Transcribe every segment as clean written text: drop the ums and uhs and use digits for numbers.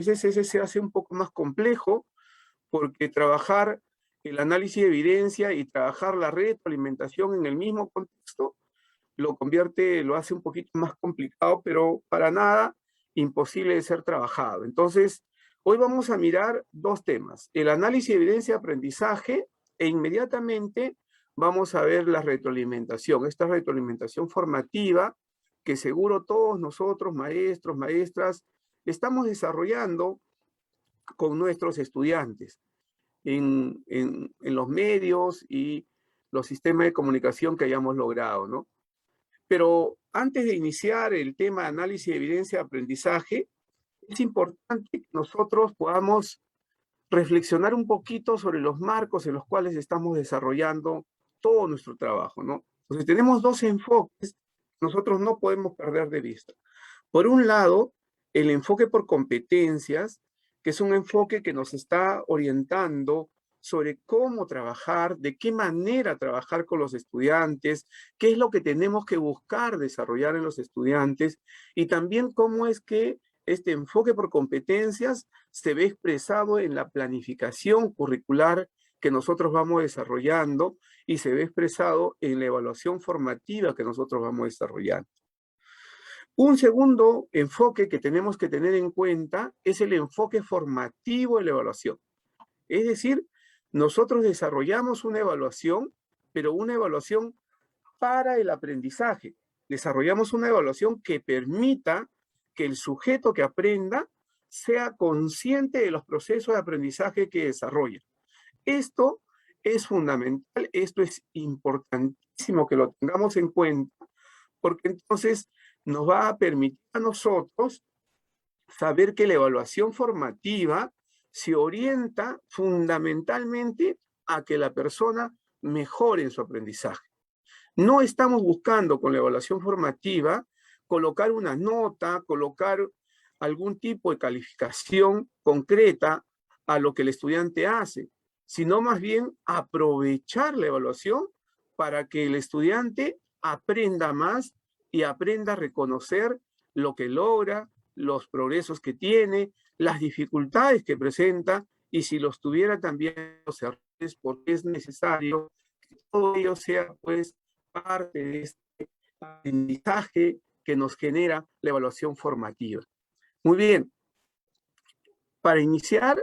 veces ese se hace un poco más complejo porque trabajar el análisis de evidencia y trabajar la retroalimentación en el mismo contexto lo hace un poquito más complicado, pero para nada imposible de ser trabajado. Entonces, hoy vamos a mirar dos temas, el análisis de evidencia de aprendizaje e inmediatamente vamos a ver la retroalimentación, esta retroalimentación formativa que seguro todos nosotros, maestros, maestras, estamos desarrollando con nuestros estudiantes en los medios y los sistemas de comunicación que hayamos logrado, ¿no? Pero antes de iniciar el tema de análisis de evidencia de aprendizaje, es importante que nosotros podamos reflexionar un poquito sobre los marcos en los cuales estamos desarrollando todo nuestro trabajo, ¿no? Entonces tenemos dos enfoques que nosotros no podemos perder de vista. Por un lado, el enfoque por competencias, que es un enfoque que nos está orientando sobre cómo trabajar, de qué manera trabajar con los estudiantes, qué es lo que tenemos que buscar desarrollar en los estudiantes y también cómo es que este enfoque por competencias se ve expresado en la planificación curricular que nosotros vamos desarrollando y se ve expresado en la evaluación formativa que nosotros vamos desarrollando. Un segundo enfoque que tenemos que tener en cuenta es el enfoque formativo de la evaluación. Es decir, nosotros desarrollamos una evaluación, pero una evaluación para el aprendizaje. Desarrollamos una evaluación que permita que el sujeto que aprenda sea consciente de los procesos de aprendizaje que desarrolla. Esto es fundamental, esto es importantísimo que lo tengamos en cuenta, porque entonces nos va a permitir a nosotros saber que la evaluación formativa se orienta fundamentalmente a que la persona mejore en su aprendizaje. No estamos buscando con la evaluación formativa colocar una nota, colocar algún tipo de calificación concreta a lo que el estudiante hace, sino más bien aprovechar la evaluación para que el estudiante aprenda más y aprenda a reconocer lo que logra, los progresos que tiene, las dificultades que presenta y si los tuviera también los errores, porque es necesario que todo ello sea pues parte de este aprendizaje que nos genera la evaluación formativa. Muy bien, para iniciar,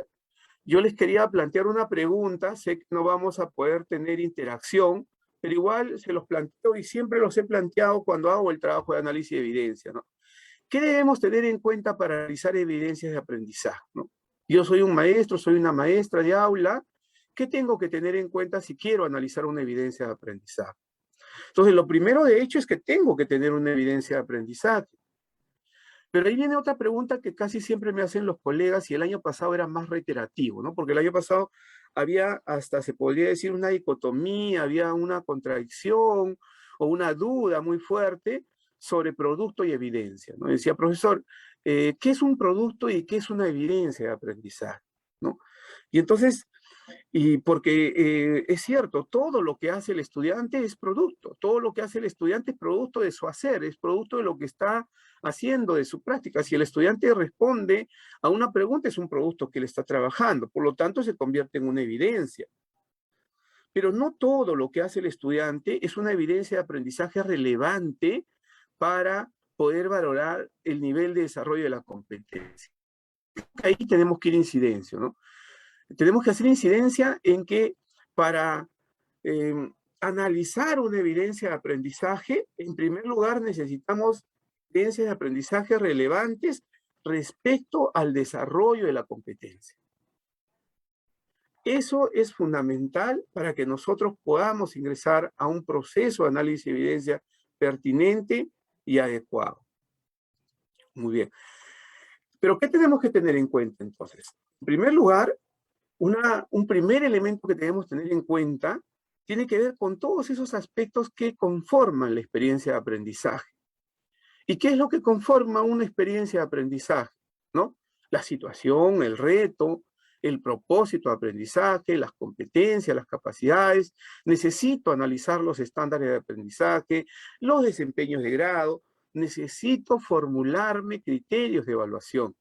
yo les quería plantear una pregunta, sé que no vamos a poder tener interacción, pero igual se los planteo y siempre los he planteado cuando hago el trabajo de análisis de evidencia, ¿no? ¿Qué debemos tener en cuenta para realizar evidencias de aprendizaje, ¿no? Yo soy un maestro, soy una maestra de aula, ¿qué tengo que tener en cuenta si quiero analizar una evidencia de aprendizaje? Entonces, lo primero de hecho es que tengo que tener una evidencia de aprendizaje. Pero ahí viene otra pregunta que casi siempre me hacen los colegas y el año pasado era más reiterativo, ¿no? Porque el año pasado había hasta, se podría decir, una dicotomía, había una contradicción o una duda muy fuerte sobre producto y evidencia, ¿no? Decía, profesor, ¿qué es un producto y qué es una evidencia de aprendizaje? ¿No? Y entonces, y porque es cierto, todo lo que hace el estudiante es producto, todo lo que hace el estudiante es producto de su hacer, es producto de lo que está haciendo, de su práctica. Si el estudiante responde a una pregunta, es un producto que él está trabajando, por lo tanto se convierte en una evidencia. Pero no todo lo que hace el estudiante es una evidencia de aprendizaje relevante para poder valorar el nivel de desarrollo de la competencia. Ahí tenemos que ir a incidencia, ¿no? Tenemos que hacer incidencia en que para eh, analizar una evidencia de aprendizaje, en primer lugar necesitamos evidencias de aprendizaje relevantes respecto al desarrollo de la competencia. Eso es fundamental para que nosotros podamos ingresar a un proceso de análisis de evidencia pertinente y adecuado. Muy bien. Pero ¿qué tenemos que tener en cuenta entonces? En primer lugar, un primer elemento que debemos tener en cuenta tiene que ver con todos esos aspectos que conforman la experiencia de aprendizaje. ¿Y qué es lo que conforma una experiencia de aprendizaje? ¿No? La situación, el reto, el propósito de aprendizaje, las competencias, las capacidades. Necesito analizar los estándares de aprendizaje, los desempeños de grado. Necesito formularme criterios de evaluación.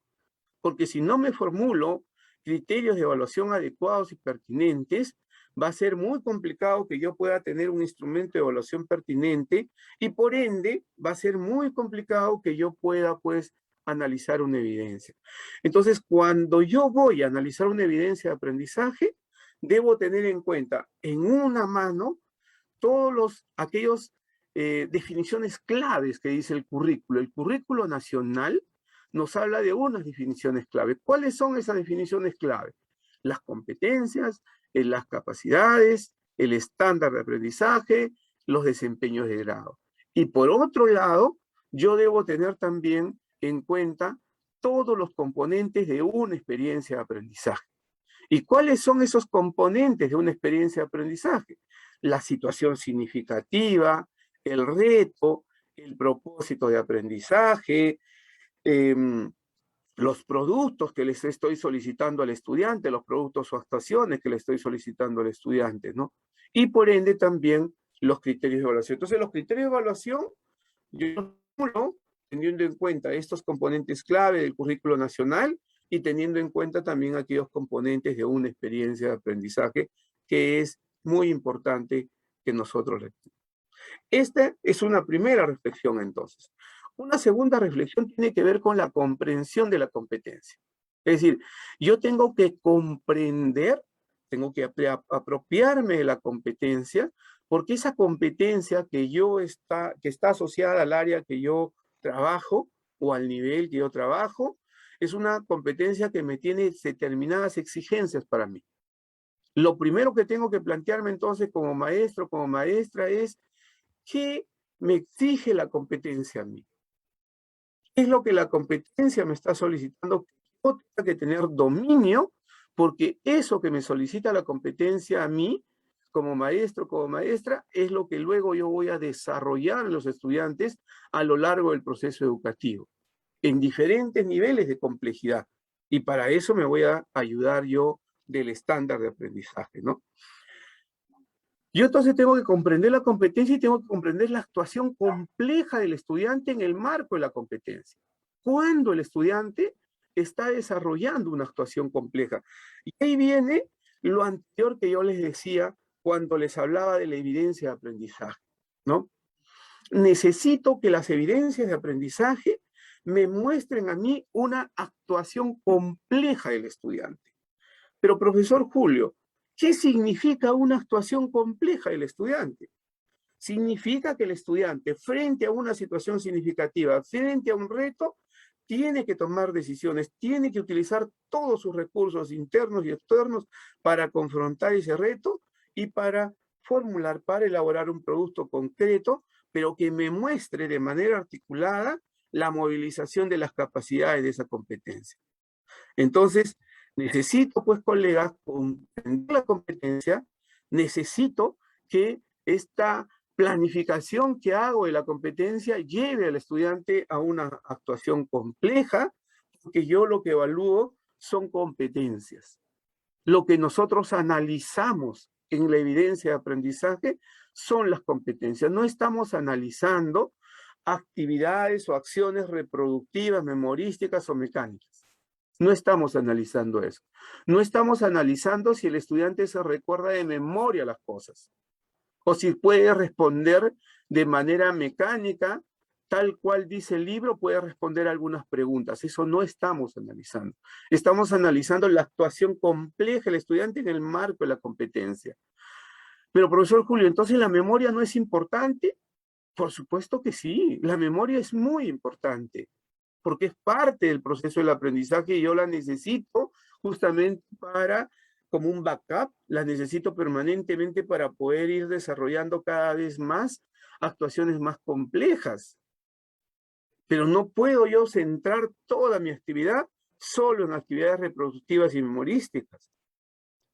porque si no me formulo criterios de evaluación adecuados y pertinentes, va a ser muy complicado que yo pueda tener un instrumento de evaluación pertinente y por ende va a ser muy complicado que yo pueda, pues, analizar una evidencia. Entonces, cuando yo voy a analizar una evidencia de aprendizaje, debo tener en cuenta en una mano todos aquellos definiciones claves que dice el currículo. El currículo nacional nos habla de unas definiciones clave. ¿Cuáles son esas definiciones clave? Las competencias, las capacidades, el estándar de aprendizaje, los desempeños de grado. Y por otro lado, yo debo tener también en cuenta todos los componentes de una experiencia de aprendizaje. ¿Y cuáles son esos componentes de una experiencia de aprendizaje? La situación significativa, el reto, el propósito de aprendizaje, los productos que les estoy solicitando al estudiante, los productos o actuaciones que le estoy solicitando al estudiante, ¿no? Y por ende también los criterios de evaluación. Entonces, los criterios de evaluación, yo los formulo teniendo en cuenta estos componentes clave del currículo nacional y teniendo en cuenta también aquellos componentes de una experiencia de aprendizaje que es muy importante que nosotros retenemos. Esta es una primera reflexión entonces. Una segunda reflexión tiene que ver con la comprensión de la competencia. Es decir, yo tengo que comprender, tengo que apropiarme de la competencia, porque esa competencia que está asociada al área que yo trabajo o al nivel que yo trabajo, es una competencia que me tiene determinadas exigencias para mí. Lo primero que tengo que plantearme entonces como maestro, como maestra es ¿qué me exige la competencia a mí? ¿Qué es lo que la competencia me está solicitando? Yo tengo que tener dominio, porque eso que me solicita la competencia a mí, como maestro, como maestra, es lo que luego yo voy a desarrollar en los estudiantes a lo largo del proceso educativo, en diferentes niveles de complejidad. Y para eso me voy a ayudar yo del estándar de aprendizaje, ¿no? Yo entonces tengo que comprender la competencia y tengo que comprender la actuación compleja del estudiante en el marco de la competencia. Cuando el estudiante está desarrollando una actuación compleja. Y ahí viene lo anterior que yo les decía cuando les hablaba de la evidencia de aprendizaje, ¿no? Necesito que las evidencias de aprendizaje me muestren a mí una actuación compleja del estudiante. Pero profesor Julio, ¿qué significa una actuación compleja del estudiante? Significa que el estudiante, frente a una situación significativa, frente a un reto, tiene que tomar decisiones, tiene que utilizar todos sus recursos internos y externos para confrontar ese reto y para formular, para elaborar un producto concreto, pero que me muestre de manera articulada la movilización de las capacidades de esa competencia. Entonces, necesito, pues, colegas, comprender la competencia, necesito que esta planificación que hago de la competencia lleve al estudiante a una actuación compleja, porque yo lo que evalúo son competencias. Lo que nosotros analizamos en la evidencia de aprendizaje son las competencias. No estamos analizando actividades o acciones reproductivas, memorísticas o mecánicas. No estamos analizando eso. No estamos analizando si el estudiante se recuerda de memoria las cosas o si puede responder de manera mecánica, tal cual dice el libro, puede responder algunas preguntas. Eso no estamos analizando. Estamos analizando la actuación compleja del estudiante en el marco de la competencia. Pero profesor Julio, ¿entonces la memoria no es importante? Por supuesto que sí, la memoria es muy importante, porque es parte del proceso del aprendizaje y yo la necesito justamente para, como un backup, la necesito permanentemente para poder ir desarrollando cada vez más actuaciones más complejas. Pero no puedo yo centrar toda mi actividad solo en actividades reproductivas y memorísticas,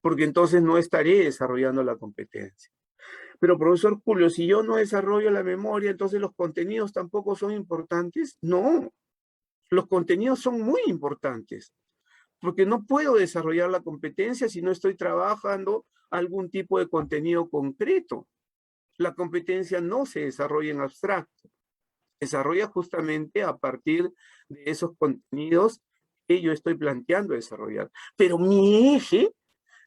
porque entonces no estaré desarrollando la competencia. Pero profesor Julio, si yo no desarrollo la memoria, entonces los contenidos tampoco son importantes. No, los contenidos son muy importantes, porque no puedo desarrollar la competencia si no estoy trabajando algún tipo de contenido concreto. La competencia no se desarrolla en abstracto, se desarrolla justamente a partir de esos contenidos que yo estoy planteando desarrollar. Pero mi eje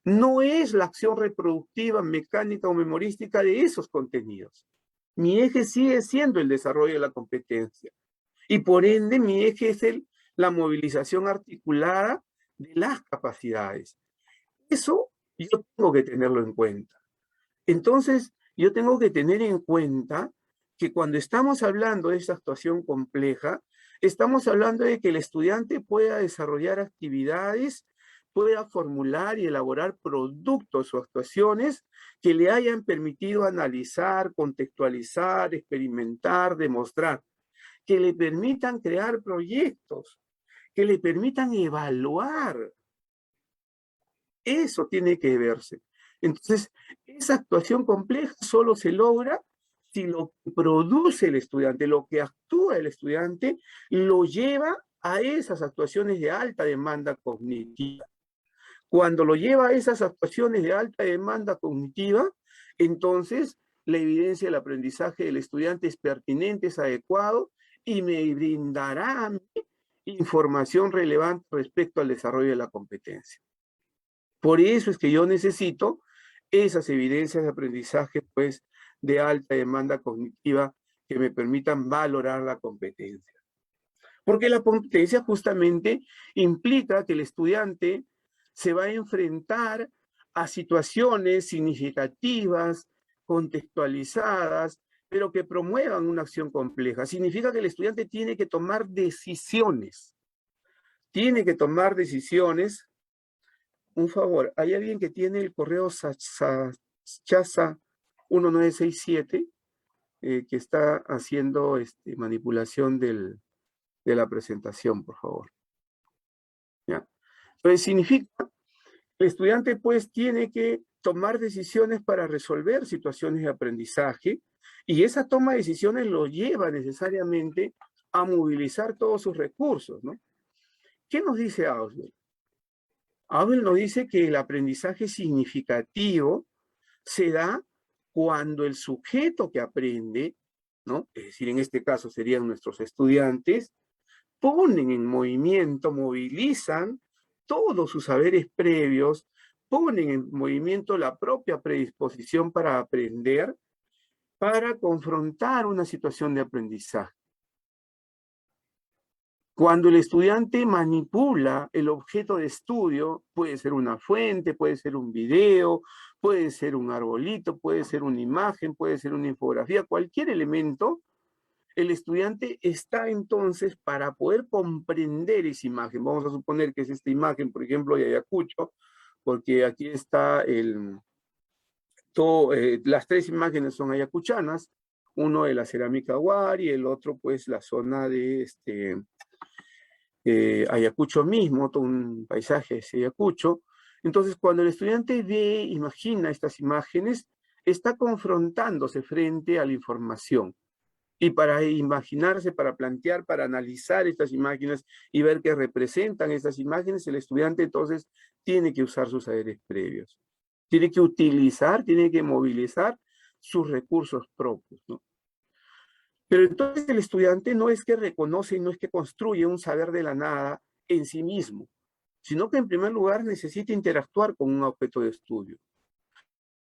no es la acción reproductiva, mecánica o memorística de esos contenidos. Mi eje sigue siendo el desarrollo de la competencia. Y por ende, mi eje es la movilización articulada de las capacidades. Eso yo tengo que tenerlo en cuenta. Entonces, yo tengo que tener en cuenta que cuando estamos hablando de esta actuación compleja, estamos hablando de que el estudiante pueda desarrollar actividades, pueda formular y elaborar productos o actuaciones que le hayan permitido analizar, contextualizar, experimentar, demostrar, que le permitan crear proyectos, que le permitan evaluar. Eso tiene que verse. Entonces, esa actuación compleja solo se logra si lo que produce el estudiante, lo que actúa el estudiante, lo lleva a esas actuaciones de alta demanda cognitiva. Cuando lo lleva a esas actuaciones de alta demanda cognitiva, entonces la evidencia del aprendizaje del estudiante es pertinente, es adecuado y me brindará a mí información relevante respecto al desarrollo de la competencia. Por eso es que yo necesito esas evidencias de aprendizaje, pues, de alta demanda cognitiva que me permitan valorar la competencia. Porque la competencia justamente implica que el estudiante se va a enfrentar a situaciones significativas, contextualizadas, pero que promuevan una acción compleja. Significa que el estudiante tiene que tomar decisiones. Tiene que tomar decisiones. Un favor, ¿hay alguien que tiene el correo Chaza 1967 que está haciendo manipulación de la presentación, por favor? ¿Ya? Entonces significa que el estudiante pues tiene que tomar decisiones para resolver situaciones de aprendizaje y esa toma de decisiones lo lleva necesariamente a movilizar todos sus recursos, ¿no? ¿Qué nos dice Auswell? Auswell nos dice que el aprendizaje significativo se da cuando el sujeto que aprende, ¿no? Es decir, en este caso serían nuestros estudiantes, ponen en movimiento, movilizan todos sus saberes previos, ponen en movimiento la propia predisposición para aprender, para confrontar una situación de aprendizaje. Cuando el estudiante manipula el objeto de estudio, puede ser una fuente, puede ser un video, puede ser un arbolito, puede ser una imagen, puede ser una infografía, cualquier elemento, el estudiante está entonces para poder comprender esa imagen. Vamos a suponer que es esta imagen, por ejemplo, de Ayacucho, porque aquí está las tres imágenes son ayacuchanas, uno de la cerámica Huari, el otro pues la zona de Ayacucho mismo, todo un paisaje de Ayacucho. Entonces, cuando el estudiante ve, imagina estas imágenes, está confrontándose frente a la información. Y para imaginarse, para plantear, para analizar estas imágenes y ver qué representan estas imágenes, el estudiante entonces tiene que usar sus saberes previos. Tiene que utilizar, tiene que movilizar sus recursos propios, ¿no? Pero entonces el estudiante no es que reconoce y no es que construye un saber de la nada en sí mismo, sino que en primer lugar necesita interactuar con un objeto de estudio.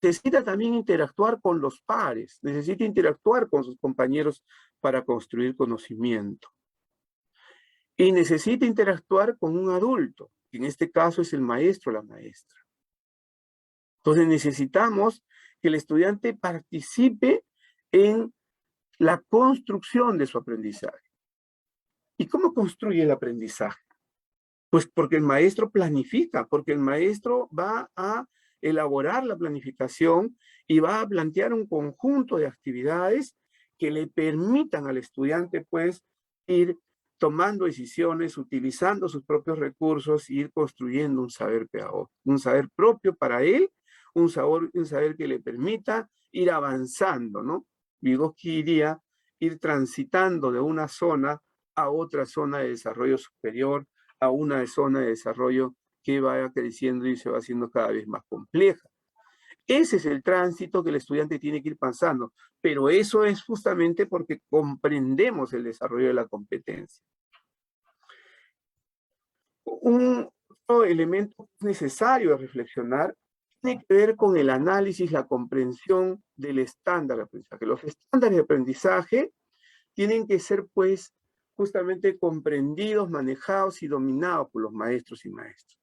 Necesita también interactuar con los pares, necesita interactuar con sus compañeros para construir conocimiento. Y necesita interactuar con un adulto, que en este caso es el maestro o la maestra. Entonces necesitamos que el estudiante participe en la construcción de su aprendizaje. ¿Y cómo construye el aprendizaje? Pues porque el maestro planifica, porque el maestro va a elaborar la planificación y va a plantear un conjunto de actividades que le permitan al estudiante, pues, ir tomando decisiones, utilizando sus propios recursos, e ir construyendo un saber pedagógico, un saber propio para él, un saber que le permita ir avanzando, ¿no? Vygotsky diría ir transitando de una zona a otra zona de desarrollo superior, a una zona de desarrollo que vaya creciendo y se va haciendo cada vez más compleja. Ese es el tránsito que el estudiante tiene que ir pasando, pero eso es justamente porque comprendemos el desarrollo de la competencia. Un otro elemento necesario de reflexionar tiene que ver con el análisis, la comprensión del estándar de aprendizaje. Los estándares de aprendizaje tienen que ser, pues, justamente comprendidos, manejados y dominados por los maestros y maestras.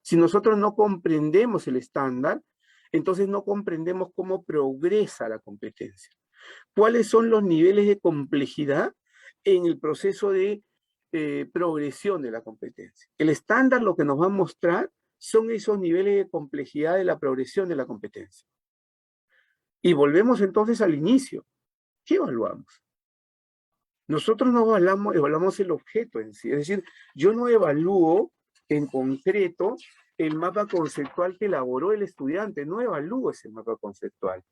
Si nosotros no comprendemos el estándar, entonces no comprendemos cómo progresa la competencia. ¿Cuáles son los niveles de complejidad en el proceso de progresión de la competencia? El estándar lo que nos va a mostrar son esos niveles de complejidad de la progresión de la competencia. Y volvemos entonces al inicio. ¿Qué evaluamos? Nosotros no evaluamos el objeto en sí. Es decir, yo no evalúo en concreto el mapa conceptual que elaboró el estudiante. No evalúo ese mapa conceptual.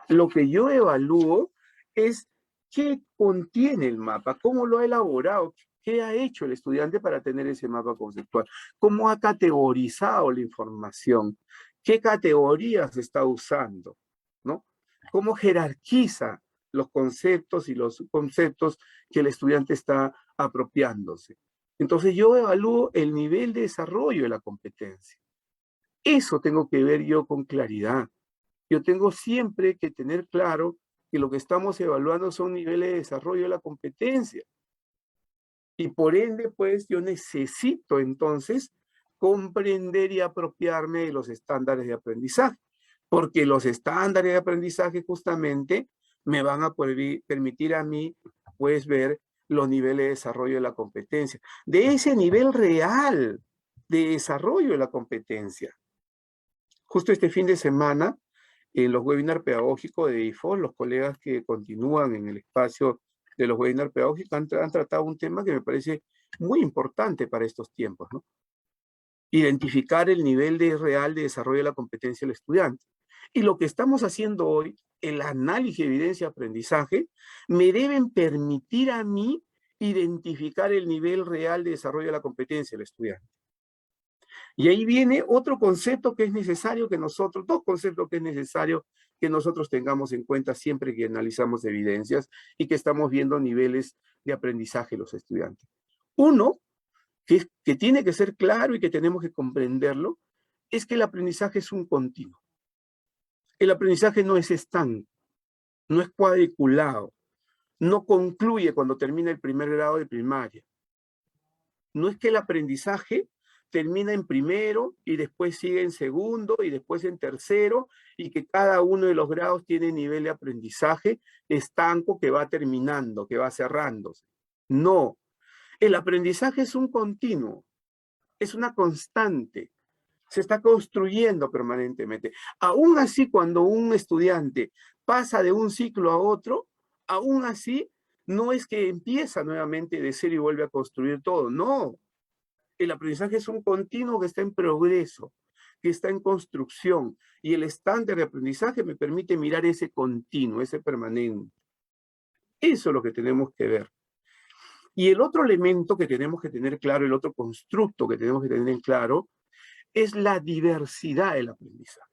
Lo que yo evalúo es qué contiene el mapa, cómo lo ha elaborado, qué ha hecho el estudiante para tener ese mapa conceptual, cómo ha categorizado la información, qué categorías está usando, ¿no? Cómo jerarquiza los conceptos y los subconceptos que el estudiante está apropiándose. Entonces yo evalúo el nivel de desarrollo de la competencia. Eso tengo que ver yo con claridad. Yo tengo siempre que tener claro que lo que estamos evaluando son niveles de desarrollo de la competencia. Y por ende, pues, yo necesito entonces comprender y apropiarme de los estándares de aprendizaje, porque los estándares de aprendizaje justamente me van a permitir a mí, pues, ver los niveles de desarrollo de la competencia, de ese nivel real de desarrollo de la competencia. Justo este fin de semana, en los webinars pedagógicos de IFO, los colegas que continúan en el espacio de los webinars pedagógicos han tratado un tema que me parece muy importante para estos tiempos, ¿no? Identificar el nivel real de desarrollo de la competencia del estudiante. Y lo que estamos haciendo hoy, el análisis de evidencia de aprendizaje, me deben permitir a mí identificar el nivel real de desarrollo de la competencia del estudiante. Y ahí viene otro concepto que es necesario que nosotros, dos conceptos que es necesario que nosotros tengamos en cuenta siempre que analizamos evidencias y que estamos viendo niveles de aprendizaje de los estudiantes. Uno, que tiene que ser claro y que tenemos que comprenderlo, es que el aprendizaje es un continuo. El aprendizaje no es estanco, no es cuadriculado, no concluye cuando termina el primer grado de primaria. No es que el aprendizaje termina en primero y después sigue en segundo y después en tercero y que cada uno de los grados tiene nivel de aprendizaje estanco que va terminando, que va cerrándose. No, el aprendizaje es un continuo, es una constante, se está construyendo permanentemente. Aún así, cuando un estudiante pasa de un ciclo a otro, aún así no es que empieza nuevamente de cero y vuelve a construir todo, no. El aprendizaje es un continuo que está en progreso, que está en construcción, y el estándar de aprendizaje me permite mirar ese continuo, ese permanente. Eso es lo que tenemos que ver. Y el otro elemento que tenemos que tener claro, el otro constructo que tenemos que tener en claro, es la diversidad del aprendizaje.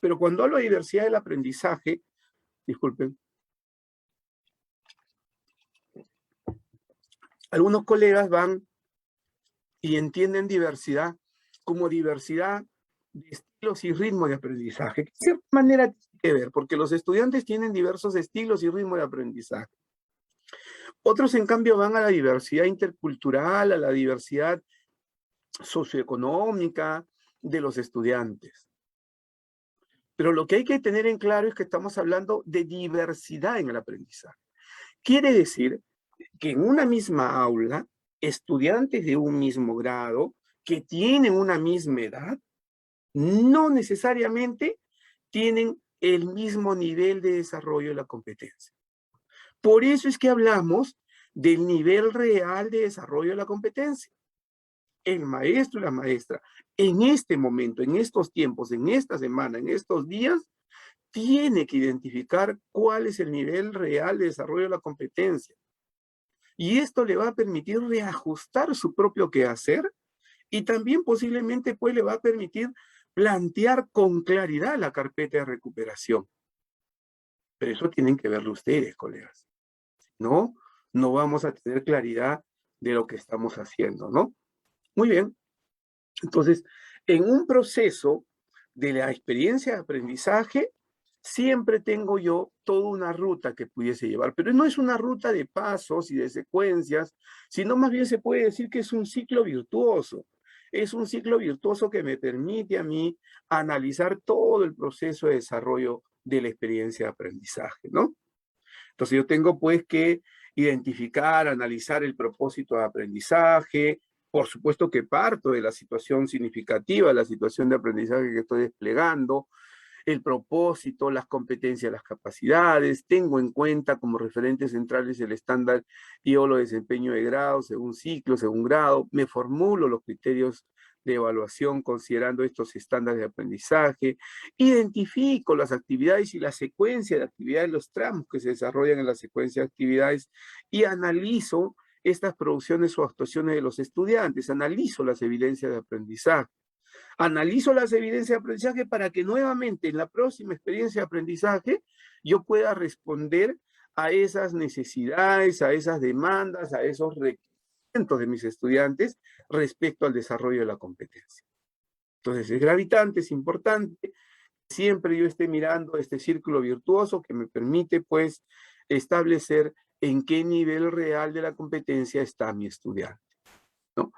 Pero cuando hablo de diversidad del aprendizaje, disculpen, algunos colegas van y entienden diversidad como diversidad de estilos y ritmos de aprendizaje, que de cierta manera tiene que ver, porque los estudiantes tienen diversos estilos y ritmos de aprendizaje. Otros, en cambio, van a la diversidad intercultural, a la diversidad socioeconómica de los estudiantes. Pero lo que hay que tener en claro es que estamos hablando de diversidad en el aprendizaje. Quiere decir que en una misma aula, estudiantes de un mismo grado, que tienen una misma edad, no necesariamente tienen el mismo nivel de desarrollo de la competencia. Por eso es que hablamos del nivel real de desarrollo de la competencia. El maestro y la maestra, en este momento, en estos tiempos, en esta semana, en estos días, tiene que identificar cuál es el nivel real de desarrollo de la competencia. Y esto le va a permitir reajustar su propio quehacer y también posiblemente pues le va a permitir plantear con claridad la carpeta de recuperación. Pero eso tienen que verlo ustedes, colegas. ¿No? No vamos a tener claridad de lo que estamos haciendo, ¿no? Muy bien. Entonces, en un proceso de la experiencia de aprendizaje, siempre tengo yo toda una ruta que pudiese llevar, pero no es una ruta de pasos y de secuencias, sino más bien se puede decir que es un ciclo virtuoso. Es un ciclo virtuoso que me permite a mí analizar todo el proceso de desarrollo de la experiencia de aprendizaje, ¿no? Entonces yo tengo pues que identificar, analizar el propósito de aprendizaje. Por supuesto que parto de la situación significativa, la situación de aprendizaje que estoy desplegando, el propósito, las competencias, las capacidades. Tengo en cuenta como referentes centrales el estándar IOLO de desempeño de grado, según ciclo, según grado. Me formulo los criterios de evaluación considerando estos estándares de aprendizaje. Identifico las actividades y la secuencia de actividades, los tramos que se desarrollan en la secuencia de actividades y analizo estas producciones o actuaciones de los estudiantes, analizo las evidencias de aprendizaje. Analizo las evidencias de aprendizaje para que nuevamente en la próxima experiencia de aprendizaje yo pueda responder a esas necesidades, a esas demandas, a esos requerimientos de mis estudiantes respecto al desarrollo de la competencia. Entonces es gravitante, es importante, siempre yo esté mirando este círculo virtuoso que me permite pues establecer en qué nivel real de la competencia está mi estudiante, ¿no?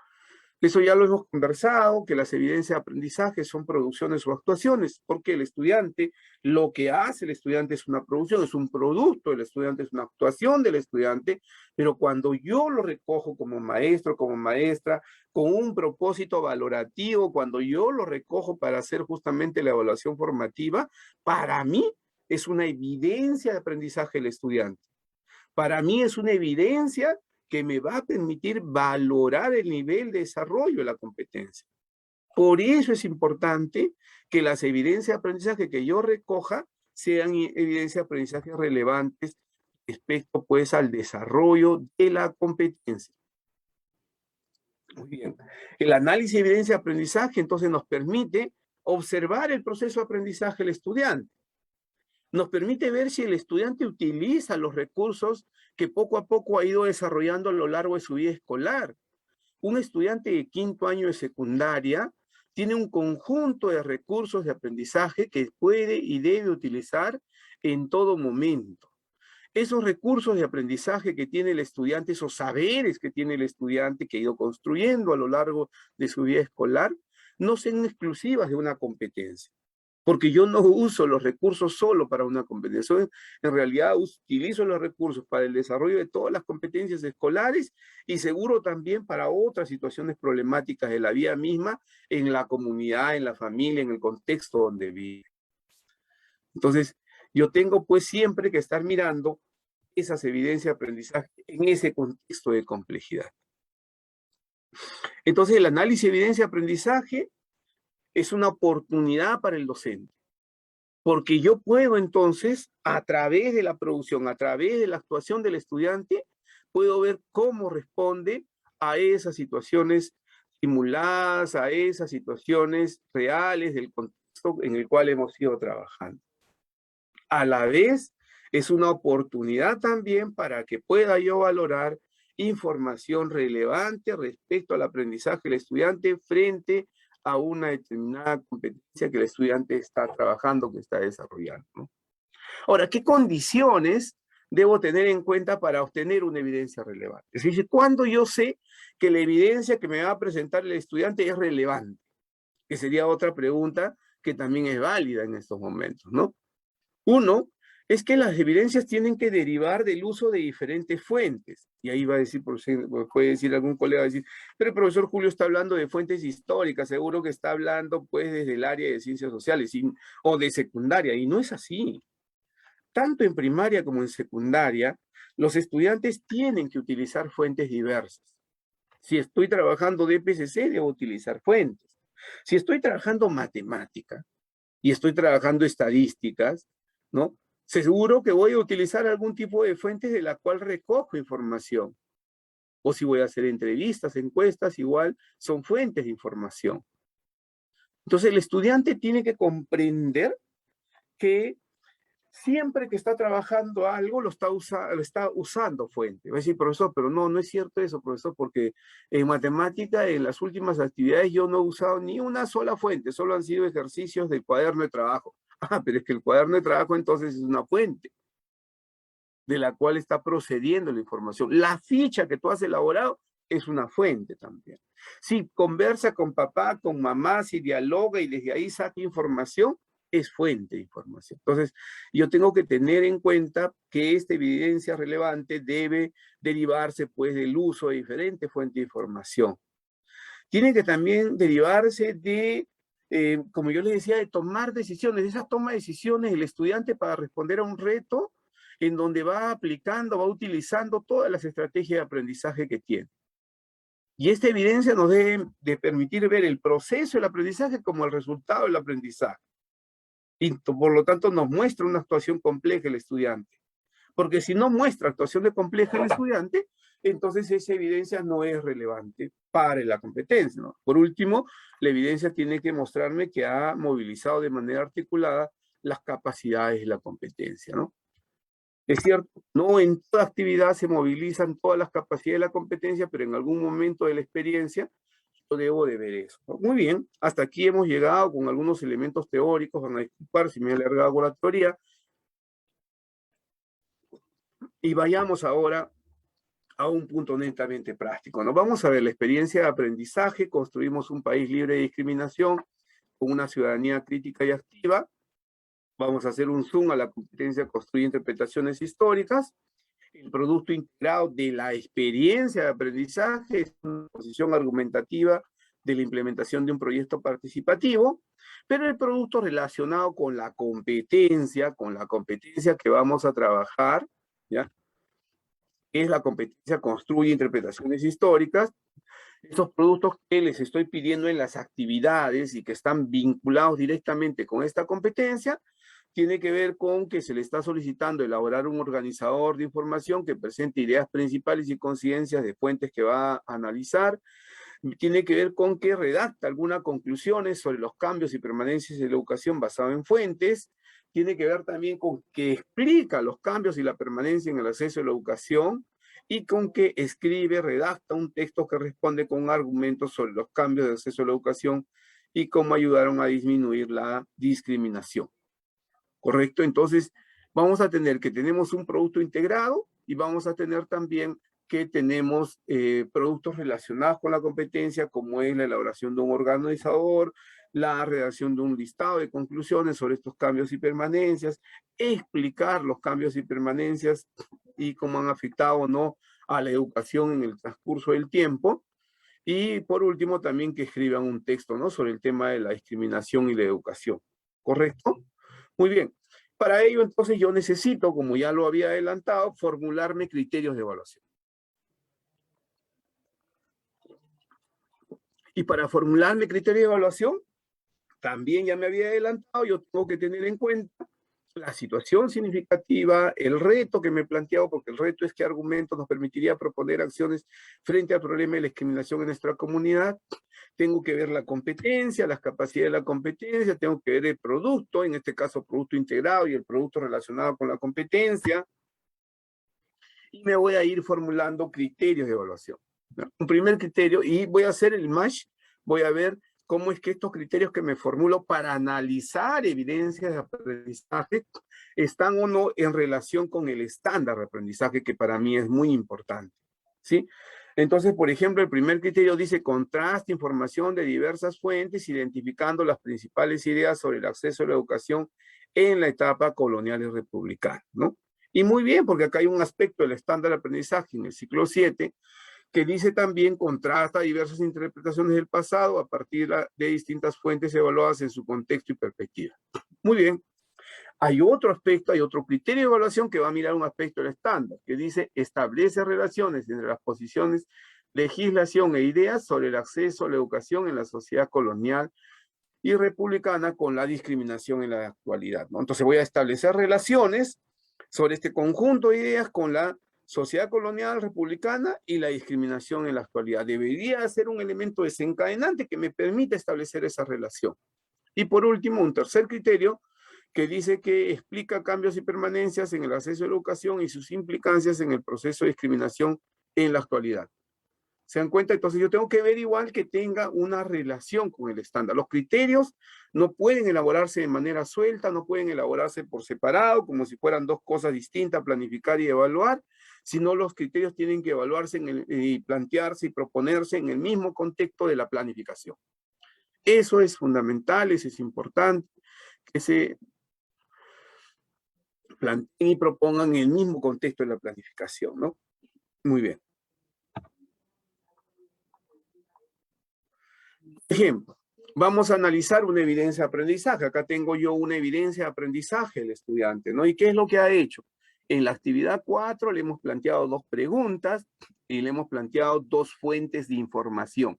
Eso ya lo hemos conversado, que las evidencias de aprendizaje son producciones o actuaciones, porque el estudiante, lo que hace el estudiante es una producción, es un producto del estudiante, es una actuación del estudiante, pero cuando yo lo recojo como maestro, como maestra, con un propósito valorativo, cuando yo lo recojo para hacer justamente la evaluación formativa, para mí es una evidencia de aprendizaje del estudiante. Para mí es una evidencia que me va a permitir valorar el nivel de desarrollo de la competencia. Por eso es importante que las evidencias de aprendizaje que yo recoja sean evidencias de aprendizaje relevantes respecto pues al desarrollo de la competencia. Muy bien. El análisis de evidencia de aprendizaje entonces nos permite observar el proceso de aprendizaje del estudiante. Nos permite ver si el estudiante utiliza los recursos que poco a poco ha ido desarrollando a lo largo de su vida escolar. Un estudiante de quinto año de secundaria tiene un conjunto de recursos de aprendizaje que puede y debe utilizar en todo momento. Esos recursos de aprendizaje que tiene el estudiante, esos saberes que tiene el estudiante que ha ido construyendo a lo largo de su vida escolar, no son exclusivas de una competencia. Porque yo no uso los recursos solo para una competencia, en realidad utilizo los recursos para el desarrollo de todas las competencias escolares y seguro también para otras situaciones problemáticas de la vida misma, en la comunidad, en la familia, en el contexto donde vive. Entonces, yo tengo pues siempre que estar mirando esas evidencias de aprendizaje en ese contexto de complejidad. Entonces, el análisis de evidencia de aprendizaje es una oportunidad para el docente. Porque yo puedo entonces, a través de la producción, a través de la actuación del estudiante, puedo ver cómo responde a esas situaciones simuladas, a esas situaciones reales del contexto en el cual hemos ido trabajando. A la vez, es una oportunidad también para que pueda yo valorar información relevante respecto al aprendizaje del estudiante frente a una determinada competencia que el estudiante está trabajando, que está desarrollando, ¿no? Ahora, ¿qué condiciones debo tener en cuenta para obtener una evidencia relevante? Es decir, ¿cuándo yo sé que la evidencia que me va a presentar el estudiante es relevante? Que sería otra pregunta que también es válida en estos momentos, ¿no? Uno, es que las evidencias tienen que derivar del uso de diferentes fuentes. Y ahí va a decir, puede decir algún colega, va a decir, pero el profesor Julio está hablando de fuentes históricas, seguro que está hablando pues desde el área de ciencias sociales o de secundaria, y no es así. Tanto en primaria como en secundaria, los estudiantes tienen que utilizar fuentes diversas. Si estoy trabajando de PCC, debo utilizar fuentes. Si estoy trabajando matemática y estoy trabajando estadísticas, ¿no? Seguro que voy a utilizar algún tipo de fuentes de la cual recojo información. O si voy a hacer entrevistas, encuestas, igual son fuentes de información. Entonces el estudiante tiene que comprender que siempre que está trabajando algo, lo está usando fuente. Va a decir, profesor, pero no, no es cierto eso, profesor, porque en matemática, en las últimas actividades, yo no he usado ni una sola fuente, solo han sido ejercicios del cuaderno de trabajo. Ah, pero es que el cuaderno de trabajo entonces es una fuente de la cual está procediendo la información. La ficha que tú has elaborado es una fuente también. Si conversa con papá, con mamá, si dialoga y desde ahí saca información, es fuente de información. Entonces, yo tengo que tener en cuenta que esta evidencia relevante debe derivarse pues del uso de diferentes fuentes de información. Tiene que también derivarse de, como yo les decía, de tomar decisiones. Esa toma de decisiones, el estudiante para responder a un reto en donde va aplicando, va utilizando todas las estrategias de aprendizaje que tiene. Y esta evidencia nos debe de permitir ver el proceso del aprendizaje como el resultado del aprendizaje. Y por lo tanto nos muestra una actuación compleja el estudiante. Porque si no muestra actuación de compleja el estudiante, entonces esa evidencia no es relevante para la competencia, ¿no? Por último, la evidencia tiene que mostrarme que ha movilizado de manera articulada las capacidades de la competencia, ¿no? Es cierto, no en toda actividad se movilizan todas las capacidades de la competencia, pero en algún momento de la experiencia yo debo de ver eso, ¿no? Muy bien, hasta aquí hemos llegado con algunos elementos teóricos, van a disculpar si me he alargado con la teoría, y vayamos ahora a un punto netamente práctico, ¿no? Vamos a ver la experiencia de aprendizaje, construimos un país libre de discriminación, con una ciudadanía crítica y activa. Vamos a hacer un zoom a la competencia construir interpretaciones históricas. El producto integrado de la experiencia de aprendizaje es una posición argumentativa de la implementación de un proyecto participativo, pero el producto relacionado con la competencia que vamos a trabajar, ¿ya? Es la competencia construye interpretaciones históricas. Esos productos que les estoy pidiendo en las actividades y que están vinculados directamente con esta competencia, tiene que ver con que se le está solicitando elaborar un organizador de información que presente ideas principales y coincidencias de fuentes que va a analizar. Tiene que ver con que redacta algunas conclusiones sobre los cambios y permanencias de la educación basado en fuentes. Tiene que ver también con que explica los cambios y la permanencia en el acceso a la educación y con que escribe, redacta un texto que responde con argumentos sobre los cambios de acceso a la educación y cómo ayudaron a disminuir la discriminación. ¿Correcto? Entonces, vamos a tener que tenemos un producto integrado y vamos a tener también que tenemos productos relacionados con la competencia, como es la elaboración de un organizador, la redacción de un listado de conclusiones sobre estos cambios y permanencias, explicar los cambios y permanencias y cómo han afectado o no a la educación en el transcurso del tiempo. Y por último, también que escriban un texto, ¿no? Sobre el tema de la discriminación y la educación. ¿Correcto? Muy bien. Para ello, entonces, yo necesito, como ya lo había adelantado, formularme criterios de evaluación. Y para formularme criterios de evaluación, también ya me había adelantado, yo tengo que tener en cuenta la situación significativa, el reto que me he planteado, porque el reto es qué argumento nos permitiría proponer acciones frente al problema de la discriminación en nuestra comunidad. Tengo que ver la competencia, las capacidades de la competencia, tengo que ver el producto, en este caso producto integrado y el producto relacionado con la competencia, y me voy a ir formulando criterios de evaluación, ¿no? Un primer criterio, y voy a hacer el match, voy a ver cómo es que estos criterios que me formulo para analizar evidencias de aprendizaje están o no en relación con el estándar de aprendizaje, que para mí es muy importante, ¿sí? Entonces, por ejemplo, el primer criterio dice contraste información de diversas fuentes, identificando las principales ideas sobre el acceso a la educación en la etapa colonial y republicana, ¿no? Y muy bien, porque acá hay un aspecto del estándar de aprendizaje en el ciclo 7 que dice también contrasta diversas interpretaciones del pasado a partir de distintas fuentes evaluadas en su contexto y perspectiva. Muy bien. Hay otro aspecto, hay otro criterio de evaluación que va a mirar un aspecto del estándar, que dice establece relaciones entre las posiciones, legislación e ideas sobre el acceso a la educación en la sociedad colonial y republicana con la discriminación en la actualidad, ¿no? Entonces voy a establecer relaciones sobre este conjunto de ideas con la sociedad colonial republicana y la discriminación en la actualidad. Debería ser un elemento desencadenante que me permita establecer esa relación. Y por último, un tercer criterio que dice que explica cambios y permanencias en el acceso a la educación y sus implicancias en el proceso de discriminación en la actualidad. ¿Se dan cuenta? Entonces yo tengo que ver igual que tenga una relación con el estándar. Los criterios no pueden elaborarse de manera suelta, no pueden elaborarse por separado, como si fueran dos cosas distintas, planificar y evaluar, sino los criterios tienen que evaluarse y plantearse y proponerse en el mismo contexto de la planificación. Eso es fundamental, eso es importante, que se planteen y propongan en el mismo contexto de la planificación, ¿no? Muy bien. Ejemplo, vamos a analizar una evidencia de aprendizaje. Acá tengo yo una evidencia de aprendizaje del estudiante, ¿no? ¿Y qué es lo que ha hecho? En la actividad 4 le hemos planteado 2 preguntas y le hemos planteado 2 fuentes de información.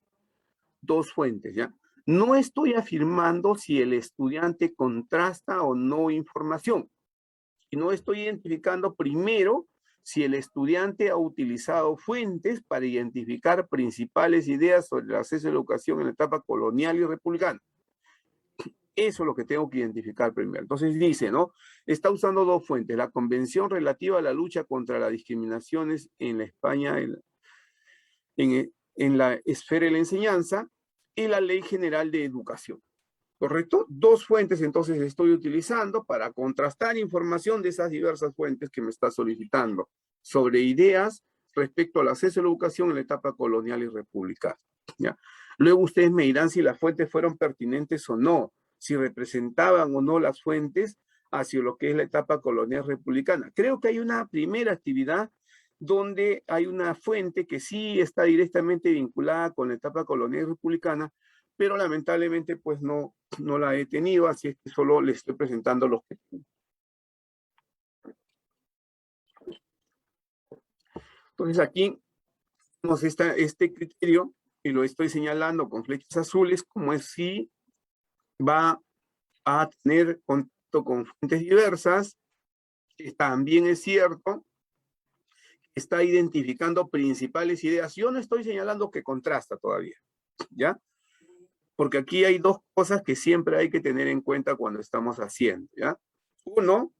2 fuentes, ¿ya? No estoy afirmando si el estudiante contrasta o no información. Y no estoy identificando primero si el estudiante ha utilizado fuentes para identificar principales ideas sobre el acceso a la educación en la etapa colonial y republicana. Eso es lo que tengo que identificar primero. Entonces dice, ¿no? Está usando 2 fuentes, la Convención relativa a la lucha contra las discriminaciones en la España, en la esfera de la enseñanza, y la Ley General de Educación. ¿Correcto? 2 fuentes entonces estoy utilizando para contrastar información de esas diversas fuentes que me está solicitando sobre ideas respecto al acceso a la educación en la etapa colonial y republicana. ¿Ya? Luego ustedes me dirán si las fuentes fueron pertinentes o no, si representaban o no las fuentes hacia lo que es la etapa colonial republicana. Creo que hay una primera actividad donde hay una fuente que sí está directamente vinculada con la etapa colonial y republicana, pero lamentablemente pues no la he tenido, así es que solo les estoy presentando los que tengo. Entonces aquí tenemos este criterio y lo estoy señalando con flechas azules como es si va a tener contacto con fuentes diversas. También es cierto, está identificando principales ideas. Yo no estoy señalando que contrasta todavía, ¿ya? Porque aquí hay 2 cosas que siempre hay que tener en cuenta cuando estamos haciendo, ¿ya? Uno,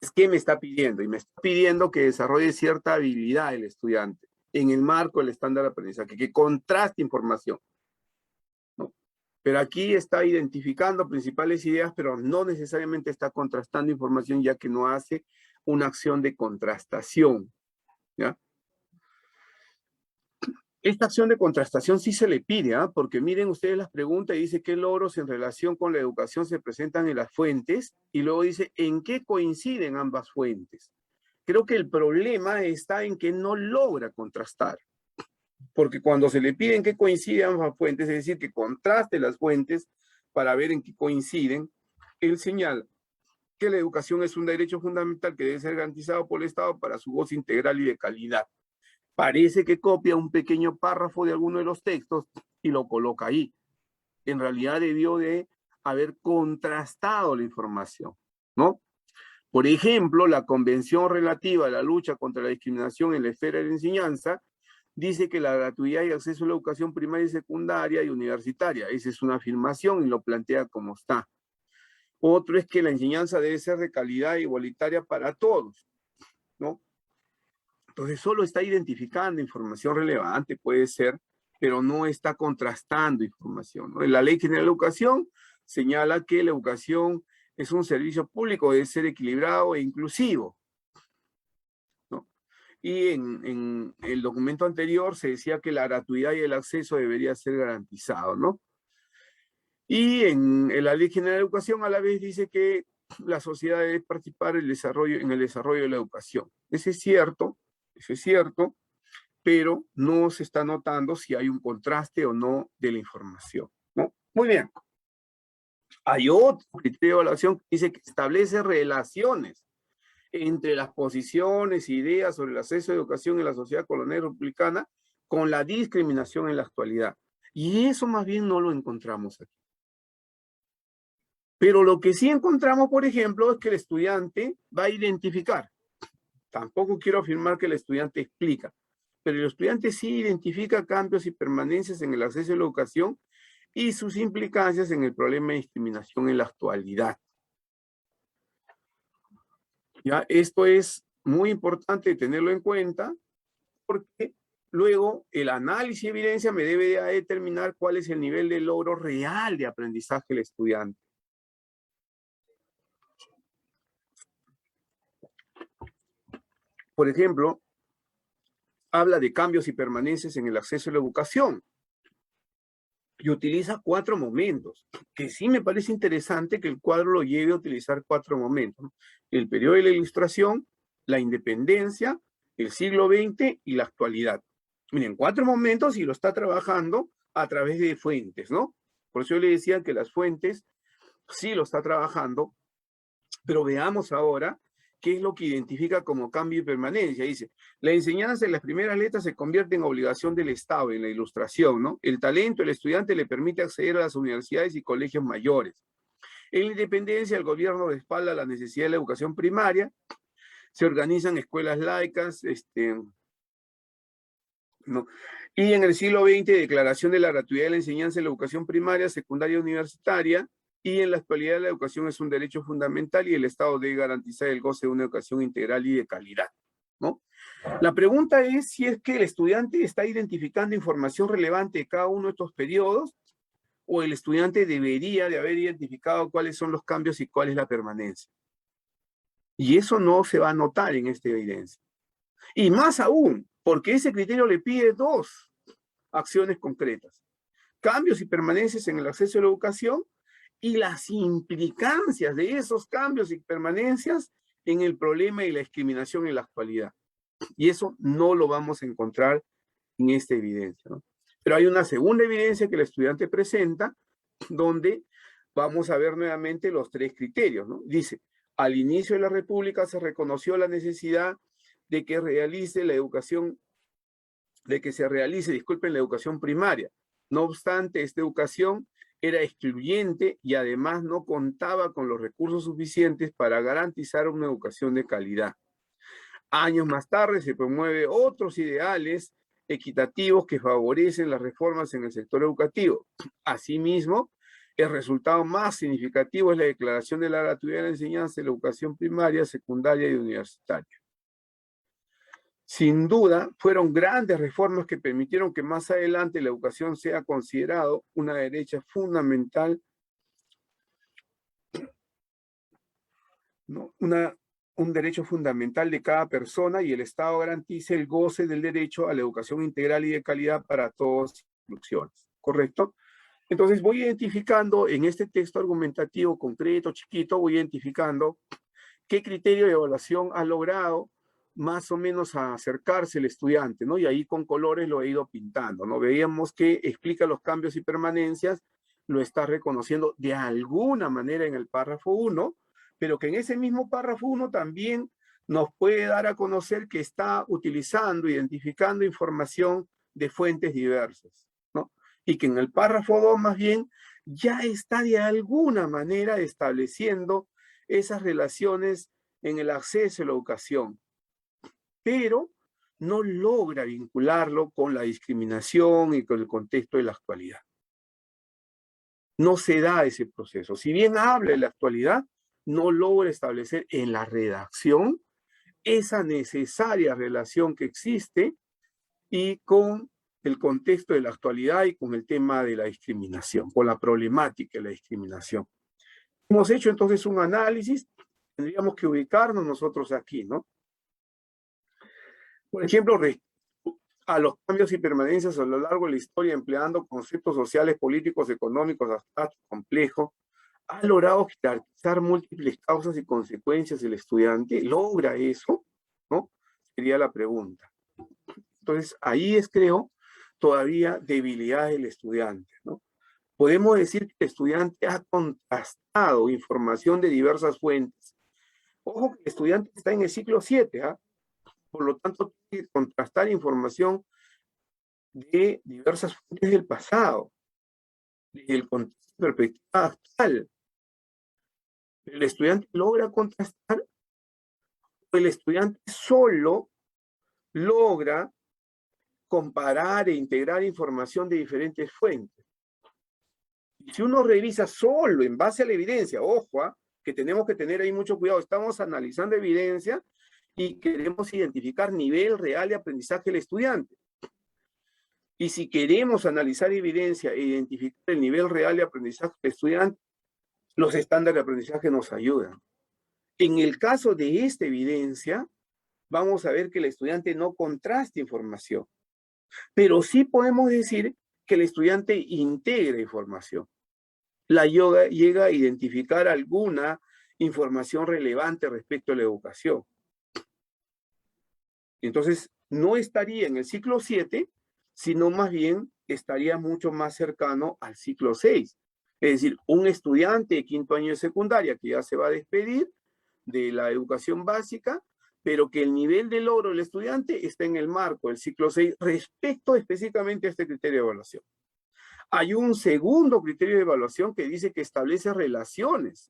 es que me está pidiendo, y me está pidiendo que desarrolle cierta habilidad el estudiante en el marco del estándar de aprendizaje, que contraste información, ¿no? Pero aquí está identificando principales ideas, pero no necesariamente está contrastando información, ya que no hace una acción de contrastación, ¿ya? Esta acción de contrastación sí se le pide, ¿ah? Porque miren ustedes las preguntas y dice qué logros en relación con la educación se presentan en las fuentes y luego dice en qué coinciden ambas fuentes. Creo que el problema está en que no logra contrastar, porque cuando se le pide en qué coinciden ambas fuentes, es decir, que contraste las fuentes para ver en qué coinciden, él señala que la educación es un derecho fundamental que debe ser garantizado por el Estado para su goce integral y de calidad. Parece que copia un pequeño párrafo de alguno de los textos y lo coloca ahí. En realidad debió de haber contrastado la información, ¿no? Por ejemplo, la Convención relativa a la lucha contra la discriminación en la esfera de la enseñanza dice que la gratuidad y acceso a la educación primaria y secundaria y universitaria. Esa es una afirmación y lo plantea como está. Otro es que la enseñanza debe ser de calidad igualitaria para todos, ¿no? Entonces solo está identificando información relevante, puede ser, pero no está contrastando información, ¿no? La Ley General de Educación señala que la educación es un servicio público, debe ser equilibrado e inclusivo, ¿no? Y en el documento anterior se decía que la gratuidad y el acceso debería ser garantizado, ¿no? Y en la Ley General de Educación a la vez dice que la sociedad debe participar en el desarrollo de la educación. Eso es cierto, pero no se está notando si hay un contraste o no de la información, ¿no? Muy bien. Hay otro criterio de evaluación que dice que establece relaciones entre las posiciones e ideas sobre el acceso a educación en la sociedad colonial republicana con la discriminación en la actualidad. Y eso más bien no lo encontramos aquí. Pero lo que sí encontramos, por ejemplo, es que el estudiante va a identificar. Tampoco quiero afirmar que el estudiante explica, pero el estudiante sí identifica cambios y permanencias en el acceso a la educación y sus implicancias en el problema de discriminación en la actualidad. ¿Ya? Esto es muy importante tenerlo en cuenta porque luego el análisis de evidencia me debe de determinar cuál es el nivel de logro real de aprendizaje del estudiante. Por ejemplo, habla de cambios y permanencias en el acceso a la educación y utiliza 4 momentos, que sí me parece interesante que el cuadro lo lleve a utilizar 4 momentos, ¿no? El periodo de la Ilustración, la independencia, el siglo XX y la actualidad. Miren, 4 momentos y lo está trabajando a través de fuentes, ¿no? Por eso yo le decía que las fuentes sí lo está trabajando, pero veamos ahora qué es lo que identifica como cambio y permanencia. Dice, la enseñanza en las primeras letras se convierte en obligación del Estado, en la Ilustración, ¿no? El talento del estudiante le permite acceder a las universidades y colegios mayores. En la independencia, el gobierno respalda la necesidad de la educación primaria, se organizan escuelas laicas, ¿no? Y en el siglo XX, declaración de la gratuidad de la enseñanza en la educación primaria, secundaria y universitaria, y en la actualidad la educación es un derecho fundamental y el Estado debe garantizar el goce de una educación integral y de calidad, ¿no? La pregunta es si es que el estudiante está identificando información relevante de cada uno de estos periodos o el estudiante debería de haber identificado cuáles son los cambios y cuál es la permanencia. Y eso no se va a notar en esta evidencia. Y más aún, porque ese criterio le pide 2 acciones concretas: cambios y permanencias en el acceso a la educación y las implicancias de esos cambios y permanencias en el problema y la discriminación en la actualidad. Y eso no lo vamos a encontrar en esta evidencia, ¿no? Pero hay una segunda evidencia que el estudiante presenta, donde vamos a ver nuevamente los 3 criterios, ¿no? Dice, al inicio de la República se reconoció la necesidad de que realice la educación, de que se realice, disculpen, la educación primaria. No obstante, esta educación era excluyente y además no contaba con los recursos suficientes para garantizar una educación de calidad. Años más tarde se promueve otros ideales equitativos que favorecen las reformas en el sector educativo. Asimismo, el resultado más significativo es la declaración de la gratuidad de la enseñanza en la educación primaria, secundaria y universitaria. Sin duda, fueron grandes reformas que permitieron que más adelante la educación sea considerado una derecha fundamental, ¿no? Un derecho fundamental de cada persona y el Estado garantice el goce del derecho a la educación integral y de calidad para todas las instituciones. ¿Correcto? Entonces voy identificando en este texto argumentativo concreto, chiquito, voy identificando qué criterio de evaluación ha logrado más o menos a acercarse el estudiante, ¿no? Y ahí con colores lo he ido pintando, ¿no? Veíamos que explica los cambios y permanencias, lo está reconociendo de alguna manera en el párrafo 1, pero que en ese mismo párrafo 1 también nos puede dar a conocer que está utilizando, identificando información de fuentes diversas, ¿no? Y que en el párrafo 2 más bien ya está de alguna manera estableciendo esas relaciones en el acceso a la educación, pero no logra vincularlo con la discriminación y con el contexto de la actualidad. No se da ese proceso. Si bien habla de la actualidad, no logra establecer en la redacción esa necesaria relación que existe y con el contexto de la actualidad y con el tema de la discriminación, con la problemática de la discriminación. Hemos hecho entonces un análisis, tendríamos que ubicarnos nosotros aquí, ¿no? Por ejemplo, a los cambios y permanencias a lo largo de la historia, empleando conceptos sociales, políticos, económicos, abstractos, complejos, ha logrado jerarquizar múltiples causas y consecuencias del estudiante. ¿Logra eso? ¿No? Sería la pregunta. Entonces, ahí es, creo, todavía debilidad del estudiante, ¿no? Podemos decir que el estudiante ha contrastado información de diversas fuentes. Ojo que el estudiante está en el ciclo 7, ¿ah? Por lo tanto, tiene que contrastar información de diversas fuentes del pasado, desde el contexto de perspectiva actual. ¿El estudiante logra contrastar o el estudiante solo logra comparar e integrar información de diferentes fuentes? Y si uno revisa solo en base a la evidencia, ojo, que tenemos que tener ahí mucho cuidado. Estamos analizando evidencia y queremos identificar nivel real de aprendizaje del estudiante. Y si queremos analizar evidencia e identificar el nivel real de aprendizaje del estudiante, los estándares de aprendizaje nos ayudan. En el caso de esta evidencia, vamos a ver que el estudiante no contrasta información, pero sí podemos decir que el estudiante integra información. La yoga llega a identificar alguna información relevante respecto a la educación. Entonces, no estaría en el ciclo 7, sino más bien estaría mucho más cercano al ciclo 6. Es decir, un estudiante de quinto año de secundaria que ya se va a despedir de la educación básica, pero que el nivel de logro del estudiante está en el marco del ciclo 6 respecto específicamente a este criterio de evaluación. Hay un segundo criterio de evaluación que dice que establece relaciones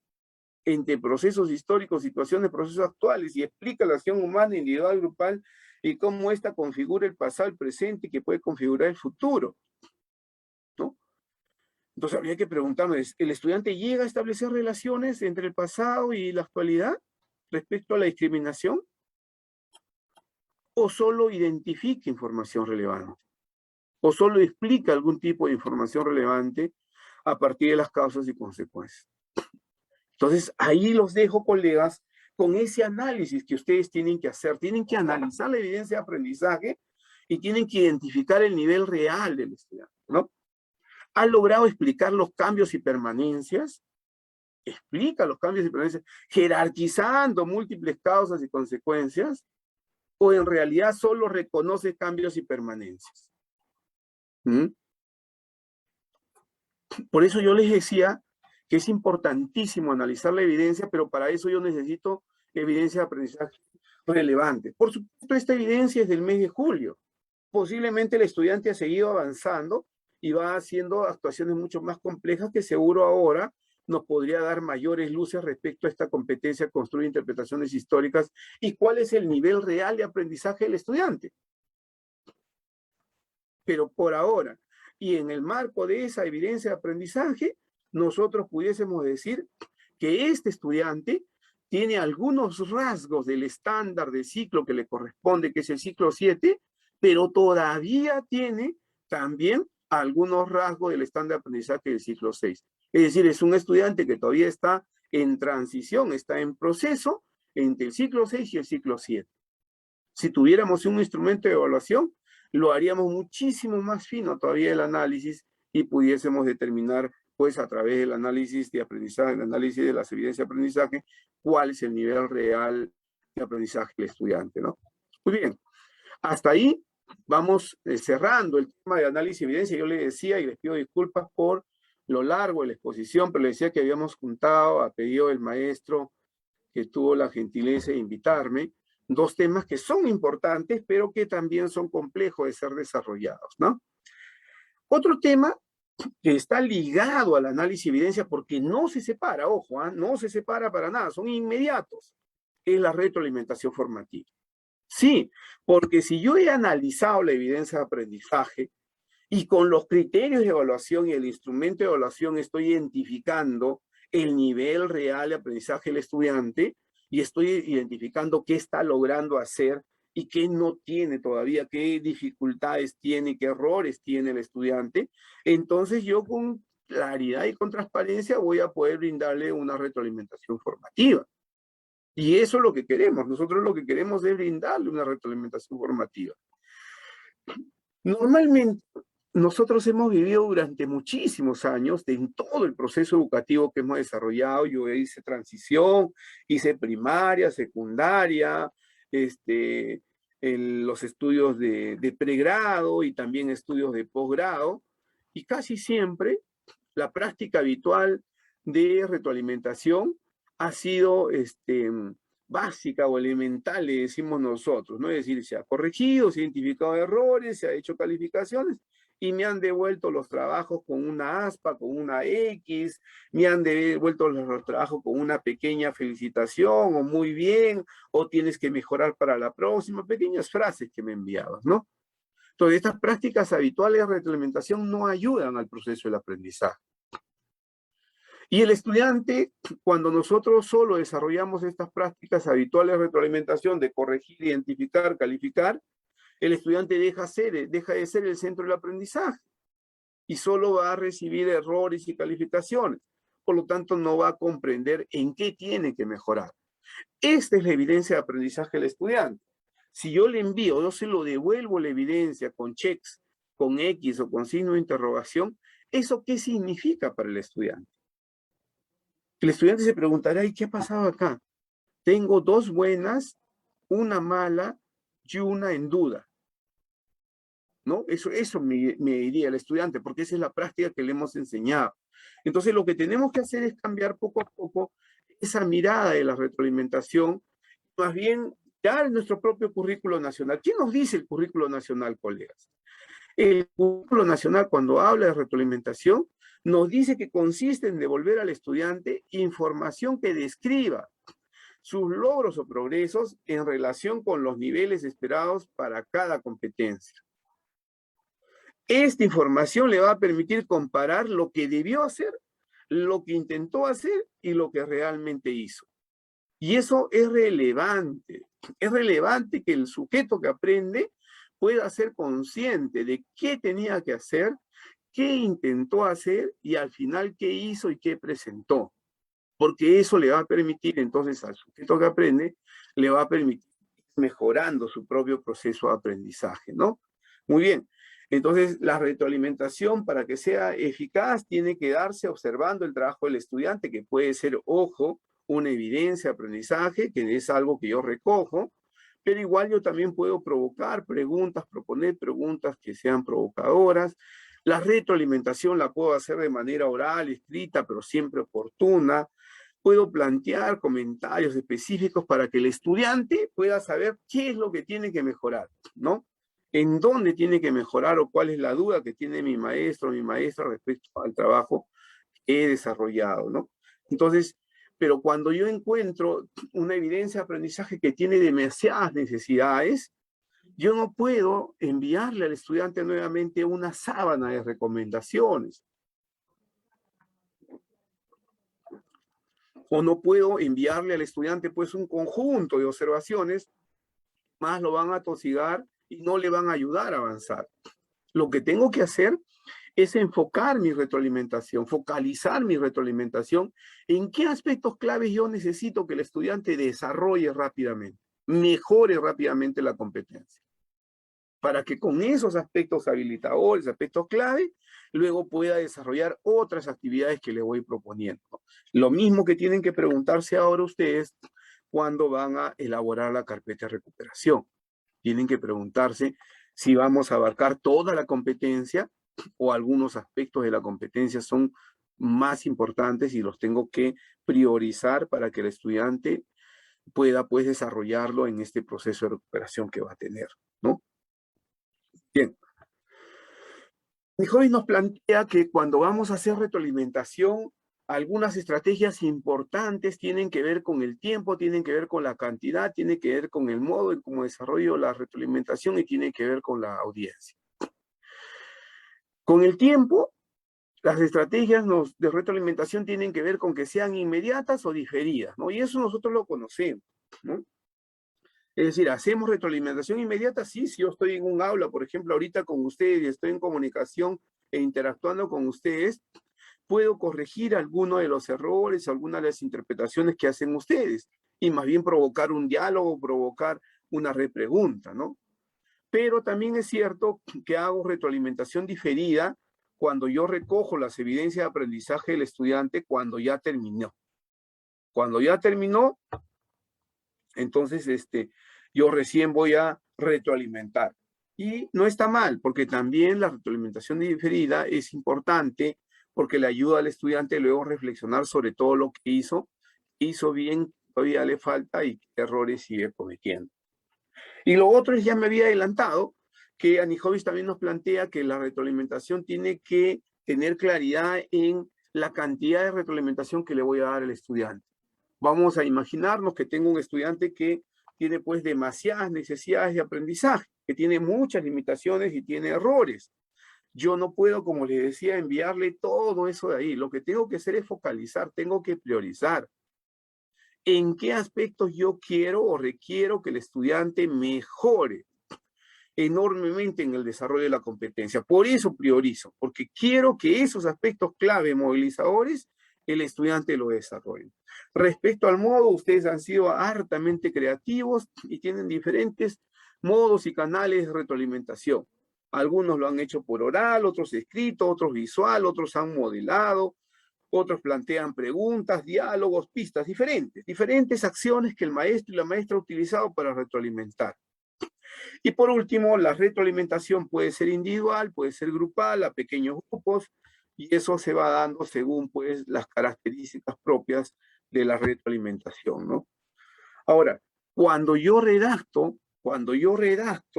entre procesos históricos, situaciones, procesos actuales y explica la acción humana, individual, grupal y cómo ésta configura el pasado, el presente y que puede configurar el futuro, ¿no? Entonces habría que preguntarnos, ¿el estudiante llega a establecer relaciones entre el pasado y la actualidad respecto a la discriminación? ¿O solo identifica información relevante? ¿O solo explica algún tipo de información relevante a partir de las causas y consecuencias? Entonces, ahí los dejo, colegas, con ese análisis que ustedes tienen que hacer. Tienen que analizar la evidencia de aprendizaje y tienen que identificar el nivel real del estudiante, ¿no? ¿Ha logrado explicar los cambios y permanencias? Explica los cambios y permanencias, jerarquizando múltiples causas y consecuencias, o en realidad solo reconoce cambios y permanencias. ¿Mm? Por eso yo les decía que es importantísimo analizar la evidencia, pero para eso yo necesito evidencia de aprendizaje relevante. Por supuesto, esta evidencia es del mes de julio. Posiblemente el estudiante ha seguido avanzando y va haciendo actuaciones mucho más complejas que seguro ahora nos podría dar mayores luces respecto a esta competencia, construir interpretaciones históricas y cuál es el nivel real de aprendizaje del estudiante. Pero por ahora, y en el marco de esa evidencia de aprendizaje, nosotros pudiésemos decir que este estudiante tiene algunos rasgos del estándar de ciclo que le corresponde, que es el ciclo 7, pero todavía tiene también algunos rasgos del estándar de aprendizaje del ciclo 6. Es decir, es un estudiante que todavía está en transición, está en proceso entre el ciclo 6 y el ciclo 7. Si tuviéramos un instrumento de evaluación, lo haríamos muchísimo más fino todavía el análisis y pudiésemos determinar, pues a través del análisis de aprendizaje, el análisis de las evidencias de aprendizaje, cuál es el nivel real de aprendizaje del estudiante, ¿no? Muy bien, hasta ahí vamos cerrando el tema de análisis de evidencia. Yo le decía, y les pido disculpas por lo largo de la exposición, pero le decía que habíamos juntado a pedido del maestro que tuvo la gentileza de invitarme, dos temas que son importantes, pero que también son complejos de ser desarrollados, ¿no? Otro tema que está ligado al análisis de evidencia, porque no se separa, ojo, no se separa para nada, son inmediatos, es la retroalimentación formativa. Sí, porque si yo he analizado la evidencia de aprendizaje y con los criterios de evaluación y el instrumento de evaluación estoy identificando el nivel real de aprendizaje del estudiante, y estoy identificando qué está logrando hacer y qué no tiene todavía, qué dificultades tiene, qué errores tiene el estudiante, entonces yo con claridad y con transparencia voy a poder brindarle una retroalimentación formativa. Y eso es lo que queremos. Nosotros lo que queremos es brindarle una retroalimentación formativa. Normalmente, nosotros hemos vivido durante muchísimos años en todo el proceso educativo que hemos desarrollado. Yo hice transición, hice primaria, secundaria, los estudios de pregrado y también estudios de posgrado. Y casi siempre la práctica habitual de retroalimentación ha sido básica o elemental, le decimos nosotros, ¿no? Es decir, se ha corregido, se ha identificado errores, se ha hecho calificaciones y me han devuelto los trabajos con una aspa, con una X, me han devuelto los trabajos con una pequeña felicitación o muy bien, o tienes que mejorar para la próxima, pequeñas frases que me enviabas, ¿no? Entonces, estas prácticas habituales de retroalimentación no ayudan al proceso del aprendizaje. Y el estudiante, cuando nosotros solo desarrollamos estas prácticas habituales de retroalimentación, de corregir, identificar, calificar, el estudiante deja de ser el centro del aprendizaje y solo va a recibir errores y calificaciones. Por lo tanto, no va a comprender en qué tiene que mejorar. Esta es la evidencia de aprendizaje del estudiante. Si yo le envío, yo se lo devuelvo la evidencia con checks, con X o con signo de interrogación, ¿eso qué significa para el estudiante? El estudiante se preguntará, ¿y qué ha pasado acá? Tengo 2 buenas, una mala y una en duda. ¿No? Eso me diría el estudiante, porque esa es la práctica que le hemos enseñado. Entonces, lo que tenemos que hacer es cambiar poco a poco esa mirada de la retroalimentación, más bien dar nuestro propio currículo nacional. ¿Quién nos dice el currículo nacional, colegas? El currículo nacional, cuando habla de retroalimentación, nos dice que consiste en devolver al estudiante información que describa sus logros o progresos en relación con los niveles esperados para cada competencia. Esta información le va a permitir comparar lo que debió hacer, lo que intentó hacer y lo que realmente hizo. Y eso es relevante. Es relevante que el sujeto que aprende pueda ser consciente de qué tenía que hacer, qué intentó hacer y al final qué hizo y qué presentó. Porque eso le va a permitir entonces al sujeto que aprende, le va a permitir mejorando su propio proceso de aprendizaje, ¿no? Muy bien. Entonces, la retroalimentación, para que sea eficaz, tiene que darse observando el trabajo del estudiante, que puede ser, ojo, una evidencia de aprendizaje, que es algo que yo recojo, pero igual yo también puedo provocar preguntas, proponer preguntas que sean provocadoras. La retroalimentación la puedo hacer de manera oral, escrita, pero siempre oportuna. Puedo plantear comentarios específicos para que el estudiante pueda saber qué es lo que tiene que mejorar, ¿no? En dónde tiene que mejorar o cuál es la duda que tiene mi maestro o mi maestra respecto al trabajo que he desarrollado, ¿no? Entonces, pero cuando yo encuentro una evidencia de aprendizaje que tiene demasiadas necesidades, yo no puedo enviarle al estudiante nuevamente una sábana de recomendaciones. O no puedo enviarle al estudiante pues un conjunto de observaciones, más lo van a atosigar y no le van a ayudar a avanzar. Lo que tengo que hacer es enfocar mi retroalimentación, focalizar mi retroalimentación en qué aspectos claves yo necesito que el estudiante desarrolle rápidamente, mejore rápidamente la competencia, para que con esos aspectos habilitadores, aspectos clave, luego pueda desarrollar otras actividades que le voy proponiendo. Lo mismo que tienen que preguntarse ahora ustedes cuando van a elaborar la carpeta de recuperación. Tienen que preguntarse si vamos a abarcar toda la competencia o algunos aspectos de la competencia son más importantes y los tengo que priorizar para que el estudiante pueda pues desarrollarlo en este proceso de recuperación que va a tener, ¿no? Bien. Mi joven nos plantea que cuando vamos a hacer retroalimentación, algunas estrategias importantes tienen que ver con el tiempo, tienen que ver con la cantidad, tienen que ver con el modo en cómo desarrollo la retroalimentación y tienen que ver con la audiencia. Con el tiempo, las estrategias de retroalimentación tienen que ver con que sean inmediatas o diferidas, ¿no? Y eso nosotros lo conocemos, ¿no? Es decir, ¿hacemos retroalimentación inmediata? Sí, si yo estoy en un aula, por ejemplo, ahorita con ustedes y estoy en comunicación e interactuando con ustedes, puedo corregir alguno de los errores, algunas de las interpretaciones que hacen ustedes, y más bien provocar un diálogo, provocar una repregunta, ¿no? Pero también es cierto que hago retroalimentación diferida cuando yo recojo las evidencias de aprendizaje del estudiante cuando ya terminó. Cuando ya terminó, entonces yo recién voy a retroalimentar. Y no está mal, porque también la retroalimentación diferida es importante porque le ayuda al estudiante luego a reflexionar sobre todo lo que hizo bien, todavía le falta y qué errores sigue cometiendo. Y lo otro es, ya me había adelantado, que Anijovic también nos plantea que la retroalimentación tiene que tener claridad en la cantidad de retroalimentación que le voy a dar al estudiante. Vamos a imaginarnos que tengo un estudiante que tiene pues demasiadas necesidades de aprendizaje, que tiene muchas limitaciones y tiene errores. Yo no puedo, como les decía, enviarle todo eso de ahí. Lo que tengo que hacer es focalizar, tengo que priorizar. ¿En qué aspectos yo quiero o requiero que el estudiante mejore enormemente en el desarrollo de la competencia? Por eso priorizo, porque quiero que esos aspectos clave movilizadores el estudiante lo desarrolle. Respecto al modo, ustedes han sido hartamente creativos y tienen diferentes modos y canales de retroalimentación. Algunos lo han hecho por oral, otros escrito, otros visual, otros han modelado, otros plantean preguntas, diálogos, pistas, diferentes acciones que el maestro y la maestra han utilizado para retroalimentar. Y por último, la retroalimentación puede ser individual, puede ser grupal, a pequeños grupos, y eso se va dando según pues las características propias de la retroalimentación, ¿no? Ahora, cuando yo redacto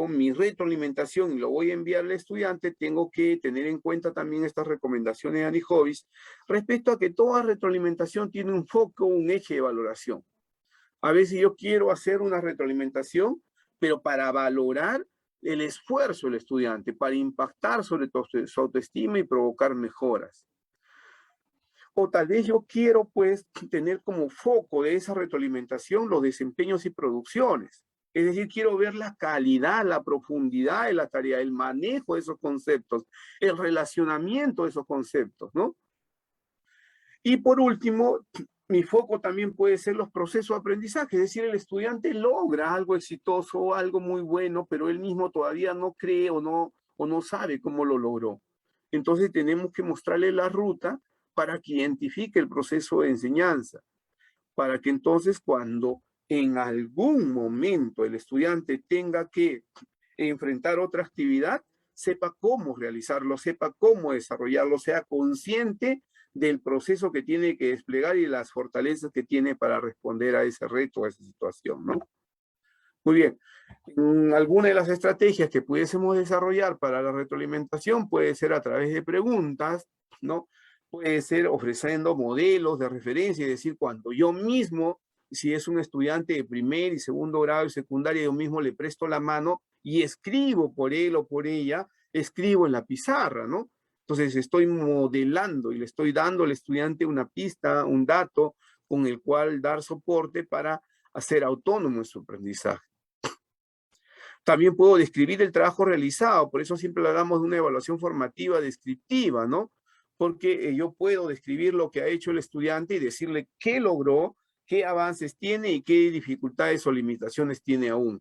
mi retroalimentación y lo voy a enviar al estudiante, tengo que tener en cuenta también estas recomendaciones de Annie Hobbes respecto a que toda retroalimentación tiene un foco, un eje de valoración. A veces yo quiero hacer una retroalimentación, pero para valorar el esfuerzo del estudiante, para impactar sobre su autoestima y provocar mejoras. O tal vez yo quiero pues tener como foco de esa retroalimentación los desempeños y producciones. Es decir, quiero ver la calidad, la profundidad de la tarea, el manejo de esos conceptos, el relacionamiento de esos conceptos, ¿no? Y por último, mi foco también puede ser los procesos de aprendizaje, es decir, el estudiante logra algo exitoso, algo muy bueno, pero él mismo todavía no cree o no sabe cómo lo logró. Entonces tenemos que mostrarle la ruta para que identifique el proceso de enseñanza, para que entonces cuando en algún momento el estudiante tenga que enfrentar otra actividad, sepa cómo realizarlo, sepa cómo desarrollarlo, sea consciente del proceso que tiene que desplegar y las fortalezas que tiene para responder a ese reto, a esa situación, ¿no? Muy bien. Alguna de las estrategias que pudiésemos desarrollar para la retroalimentación puede ser a través de preguntas, ¿no? Puede ser ofreciendo modelos de referencia, es decir, cuando yo mismo, si es un estudiante de primer y segundo grado y secundaria, yo mismo le presto la mano y escribo por él o por ella, escribo en la pizarra, ¿no? Entonces estoy modelando y le estoy dando al estudiante una pista, un dato con el cual dar soporte para hacer autónomo en su aprendizaje. También puedo describir el trabajo realizado, por eso siempre hablamos de una evaluación formativa descriptiva, ¿no? Porque yo puedo describir lo que ha hecho el estudiante y decirle qué logró, qué avances tiene y qué dificultades o limitaciones tiene aún.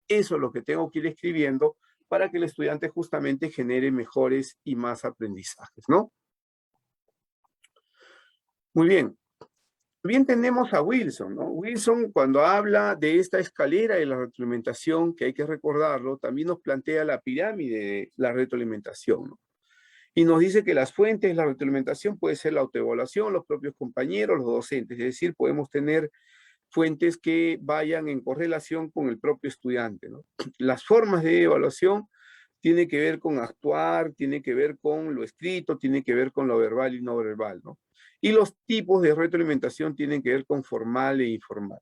Eso es lo que tengo que ir escribiendo para que el estudiante justamente genere mejores y más aprendizajes, ¿no? Muy bien. Bien tenemos a Wilson, ¿no? Wilson, cuando habla de esta escalera de la retroalimentación, que hay que recordarlo, también nos plantea la pirámide de la retroalimentación, ¿no? Y nos dice que las fuentes de la retroalimentación puede ser la autoevaluación, los propios compañeros, los docentes, es decir, podemos tener fuentes que vayan en correlación con el propio estudiante, ¿no? Las formas de evaluación tienen que ver con actuar, tiene que ver con lo escrito, tiene que ver con lo verbal y no verbal, ¿no? Y los tipos de retroalimentación tienen que ver con formal e informal.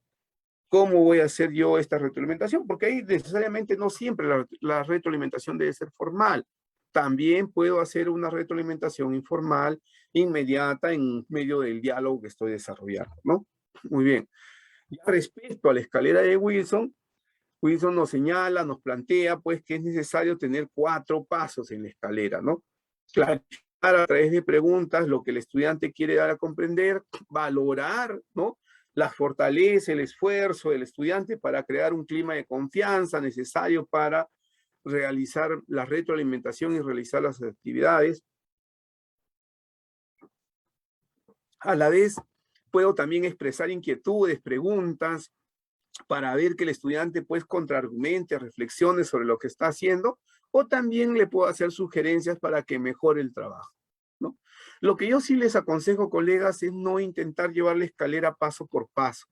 ¿Cómo voy a hacer yo esta retroalimentación? Porque ahí necesariamente no siempre la retroalimentación debe ser formal. También puedo hacer una retroalimentación informal, inmediata, en medio del diálogo que estoy desarrollando, ¿no? Muy bien. Ya respecto a la escalera de Wilson, Wilson nos señala, nos plantea, pues, que es necesario tener 4 pasos en la escalera, ¿no? Clarificar a través de preguntas lo que el estudiante quiere dar a comprender, valorar, ¿no? La fortaleza, el esfuerzo del estudiante para crear un clima de confianza necesario para realizar la retroalimentación y realizar las actividades. A la vez, puedo también expresar inquietudes, preguntas, para ver que el estudiante pues contraargumente, reflexione sobre lo que está haciendo, o también le puedo hacer sugerencias para que mejore el trabajo, ¿no? Lo que yo sí les aconsejo, colegas, es no intentar llevar la escalera paso por paso,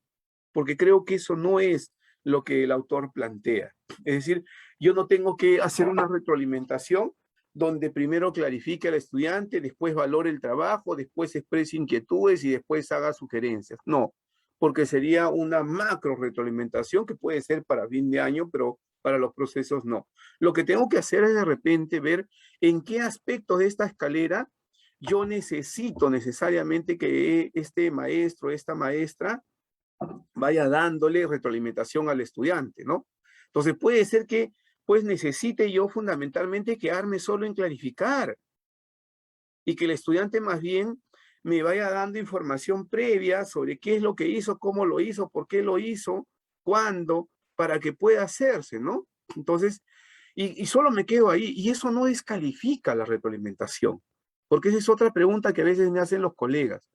porque creo que eso no es lo que el autor plantea. Es decir, yo no tengo que hacer una retroalimentación donde primero clarifique al estudiante, después valore el trabajo, después exprese inquietudes y después haga sugerencias. No, porque sería una macro retroalimentación que puede ser para fin de año, pero para los procesos no. Lo que tengo que hacer es de repente ver en qué aspectos de esta escalera yo necesito necesariamente que este maestro, esta maestra, vaya dándole retroalimentación al estudiante, ¿no? Entonces puede ser que pues necesite yo fundamentalmente quedarme solo en clarificar y que el estudiante más bien me vaya dando información previa sobre qué es lo que hizo, cómo lo hizo, por qué lo hizo, cuándo, para que pueda hacerse, ¿no? Entonces, y solo me quedo ahí, y eso no descalifica la retroalimentación, porque esa es otra pregunta que a veces me hacen los colegas.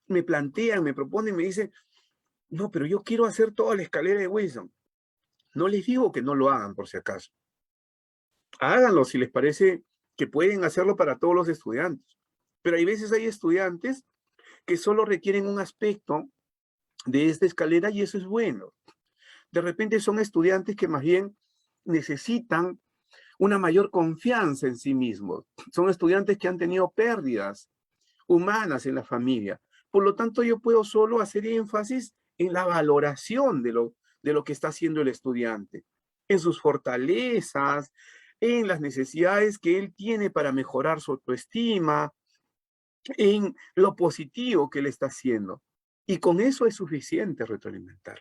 Me plantean, me proponen, me dicen, no, pero yo quiero hacer toda la escalera de Wilson. No les digo que no lo hagan, por si acaso. Háganlo si les parece que pueden hacerlo para todos los estudiantes. Pero hay veces hay estudiantes que solo requieren un aspecto de esta escalera y eso es bueno. De repente son estudiantes que más bien necesitan una mayor confianza en sí mismos. Son estudiantes que han tenido pérdidas humanas en la familia. Por lo tanto, yo puedo solo hacer énfasis en la valoración de lo que está haciendo el estudiante, en sus fortalezas, en las necesidades que él tiene para mejorar su autoestima, en lo positivo que él está haciendo. Y con eso es suficiente retroalimentar.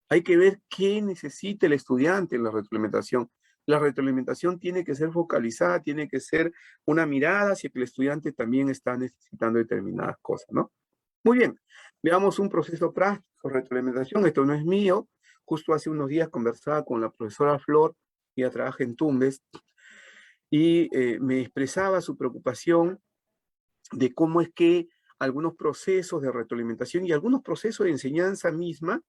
Hay que ver qué necesita el estudiante en la retroalimentación. La retroalimentación tiene que ser focalizada, tiene que ser una mirada hacia que el estudiante también está necesitando determinadas cosas, ¿no? Muy bien, veamos un proceso práctico de retroalimentación. Esto no es mío. Justo hace unos días conversaba con la profesora Flor, ella trabaja en Tumbes, y me expresaba su preocupación de cómo es que algunos procesos de retroalimentación y algunos procesos de enseñanza misma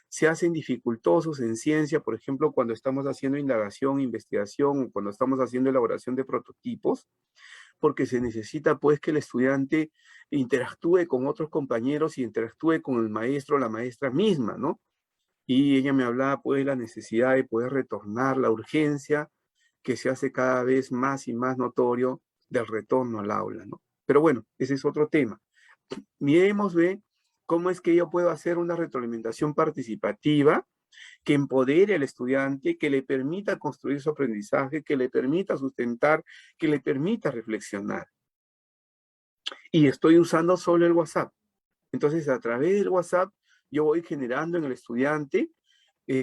se hacen dificultosos en ciencia, por ejemplo, cuando estamos haciendo indagación, investigación, o cuando estamos haciendo elaboración de prototipos, porque se necesita pues que el estudiante interactúe con otros compañeros y interactúe con el maestro o la maestra misma, ¿no? Y ella me hablaba pues de la necesidad de poder retornar, la urgencia que se hace cada vez más y más notorio del retorno al aula, ¿no? Pero bueno, ese es otro tema. Miremos, cómo es que yo puedo hacer una retroalimentación participativa que empodere al estudiante, que le permita construir su aprendizaje, que le permita sustentar, que le permita reflexionar. Y estoy usando solo el WhatsApp. Entonces, a través del WhatsApp, yo voy generando en el estudiante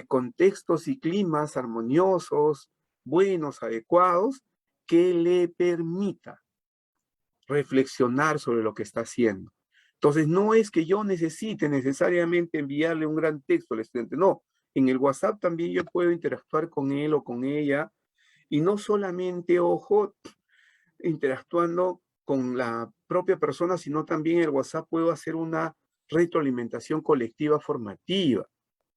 contextos y climas armoniosos, buenos, adecuados, que le permita reflexionar sobre lo que está haciendo. Entonces, no es que yo necesite necesariamente enviarle un gran texto al estudiante, no. En el WhatsApp también yo puedo interactuar con él o con ella, y no solamente, ojo, interactuando con la propia persona, sino también en el WhatsApp puedo hacer una retroalimentación colectiva formativa,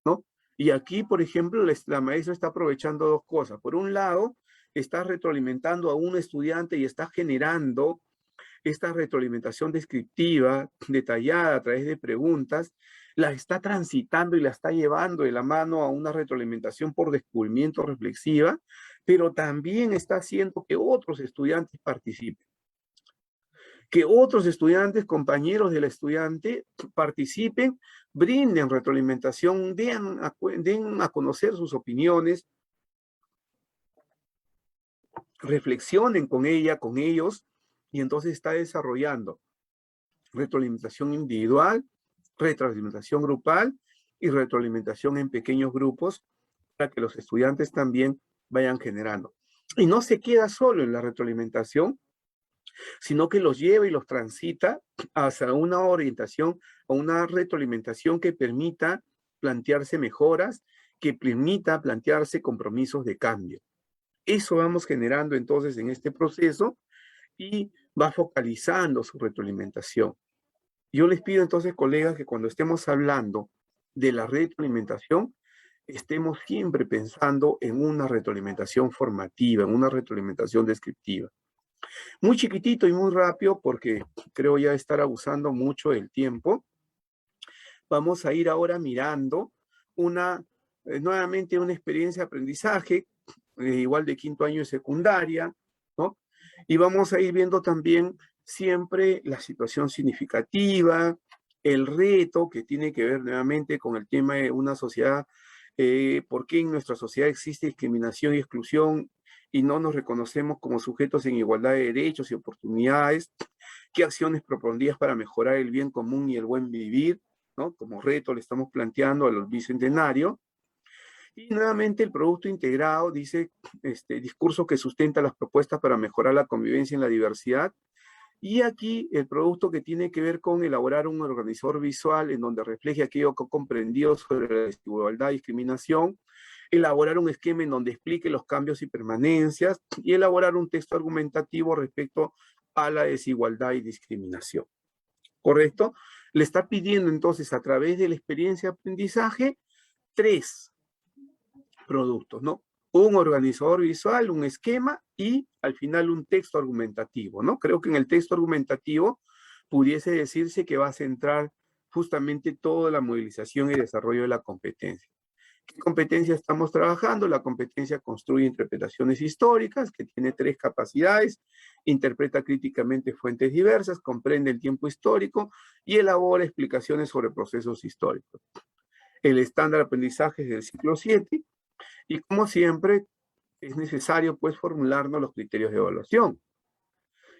¿no? Y aquí, por ejemplo, la maestra está aprovechando dos cosas. Por un lado, está retroalimentando a un estudiante y está generando esta retroalimentación descriptiva, detallada a través de preguntas, la está transitando y la está llevando de la mano a una retroalimentación por descubrimiento reflexiva, pero también está haciendo que otros estudiantes participen. Que otros estudiantes, compañeros del estudiante, participen, brinden retroalimentación, den a conocer sus opiniones, reflexionen con ella, con ellos, y entonces está desarrollando retroalimentación individual, retroalimentación grupal y retroalimentación en pequeños grupos para que los estudiantes también vayan generando. Y no se queda solo en la retroalimentación, sino que los lleva y los transita hacia una orientación o una retroalimentación que permita plantearse mejoras, que permita plantearse compromisos de cambio. Eso vamos generando entonces en este proceso y va focalizando su retroalimentación. Yo les pido entonces, colegas, que cuando estemos hablando de la retroalimentación, estemos siempre pensando en una retroalimentación formativa, en una retroalimentación descriptiva. Muy chiquitito y muy rápido, porque creo ya estar abusando mucho del tiempo. Vamos a ir ahora mirando nuevamente una experiencia de aprendizaje, igual de quinto año de secundaria, ¿no? Y vamos a ir viendo también siempre la situación significativa, El reto que tiene que ver nuevamente con el tema de una sociedad, por qué en nuestra sociedad existe discriminación y exclusión y no nos reconocemos como sujetos en igualdad de derechos y oportunidades, qué acciones propondrías para mejorar el bien común y el buen vivir, ¿no? Como reto le estamos planteando al bicentenario. Y nuevamente el producto integrado dice, discurso que sustenta las propuestas para mejorar la convivencia en la diversidad. Y aquí el producto que tiene que ver con elaborar un organizador visual en donde refleje aquello que ha comprendido sobre la desigualdad y discriminación, elaborar un esquema en donde explique los cambios y permanencias y elaborar un texto argumentativo respecto a la desigualdad y discriminación. ¿Correcto? Le está pidiendo entonces a través de la experiencia de aprendizaje 3 productos, ¿no? Un organizador visual, un esquema y al final un texto argumentativo, ¿no? Creo que en el texto argumentativo pudiese decirse que va a centrar justamente toda la movilización y desarrollo de la competencia. ¿Qué competencia estamos trabajando? La competencia construye interpretaciones históricas, que tiene 3 capacidades, interpreta críticamente fuentes diversas, comprende el tiempo histórico y elabora explicaciones sobre procesos históricos. El estándar de aprendizaje es del ciclo 7, y como siempre, es necesario pues formularnos los criterios de evaluación.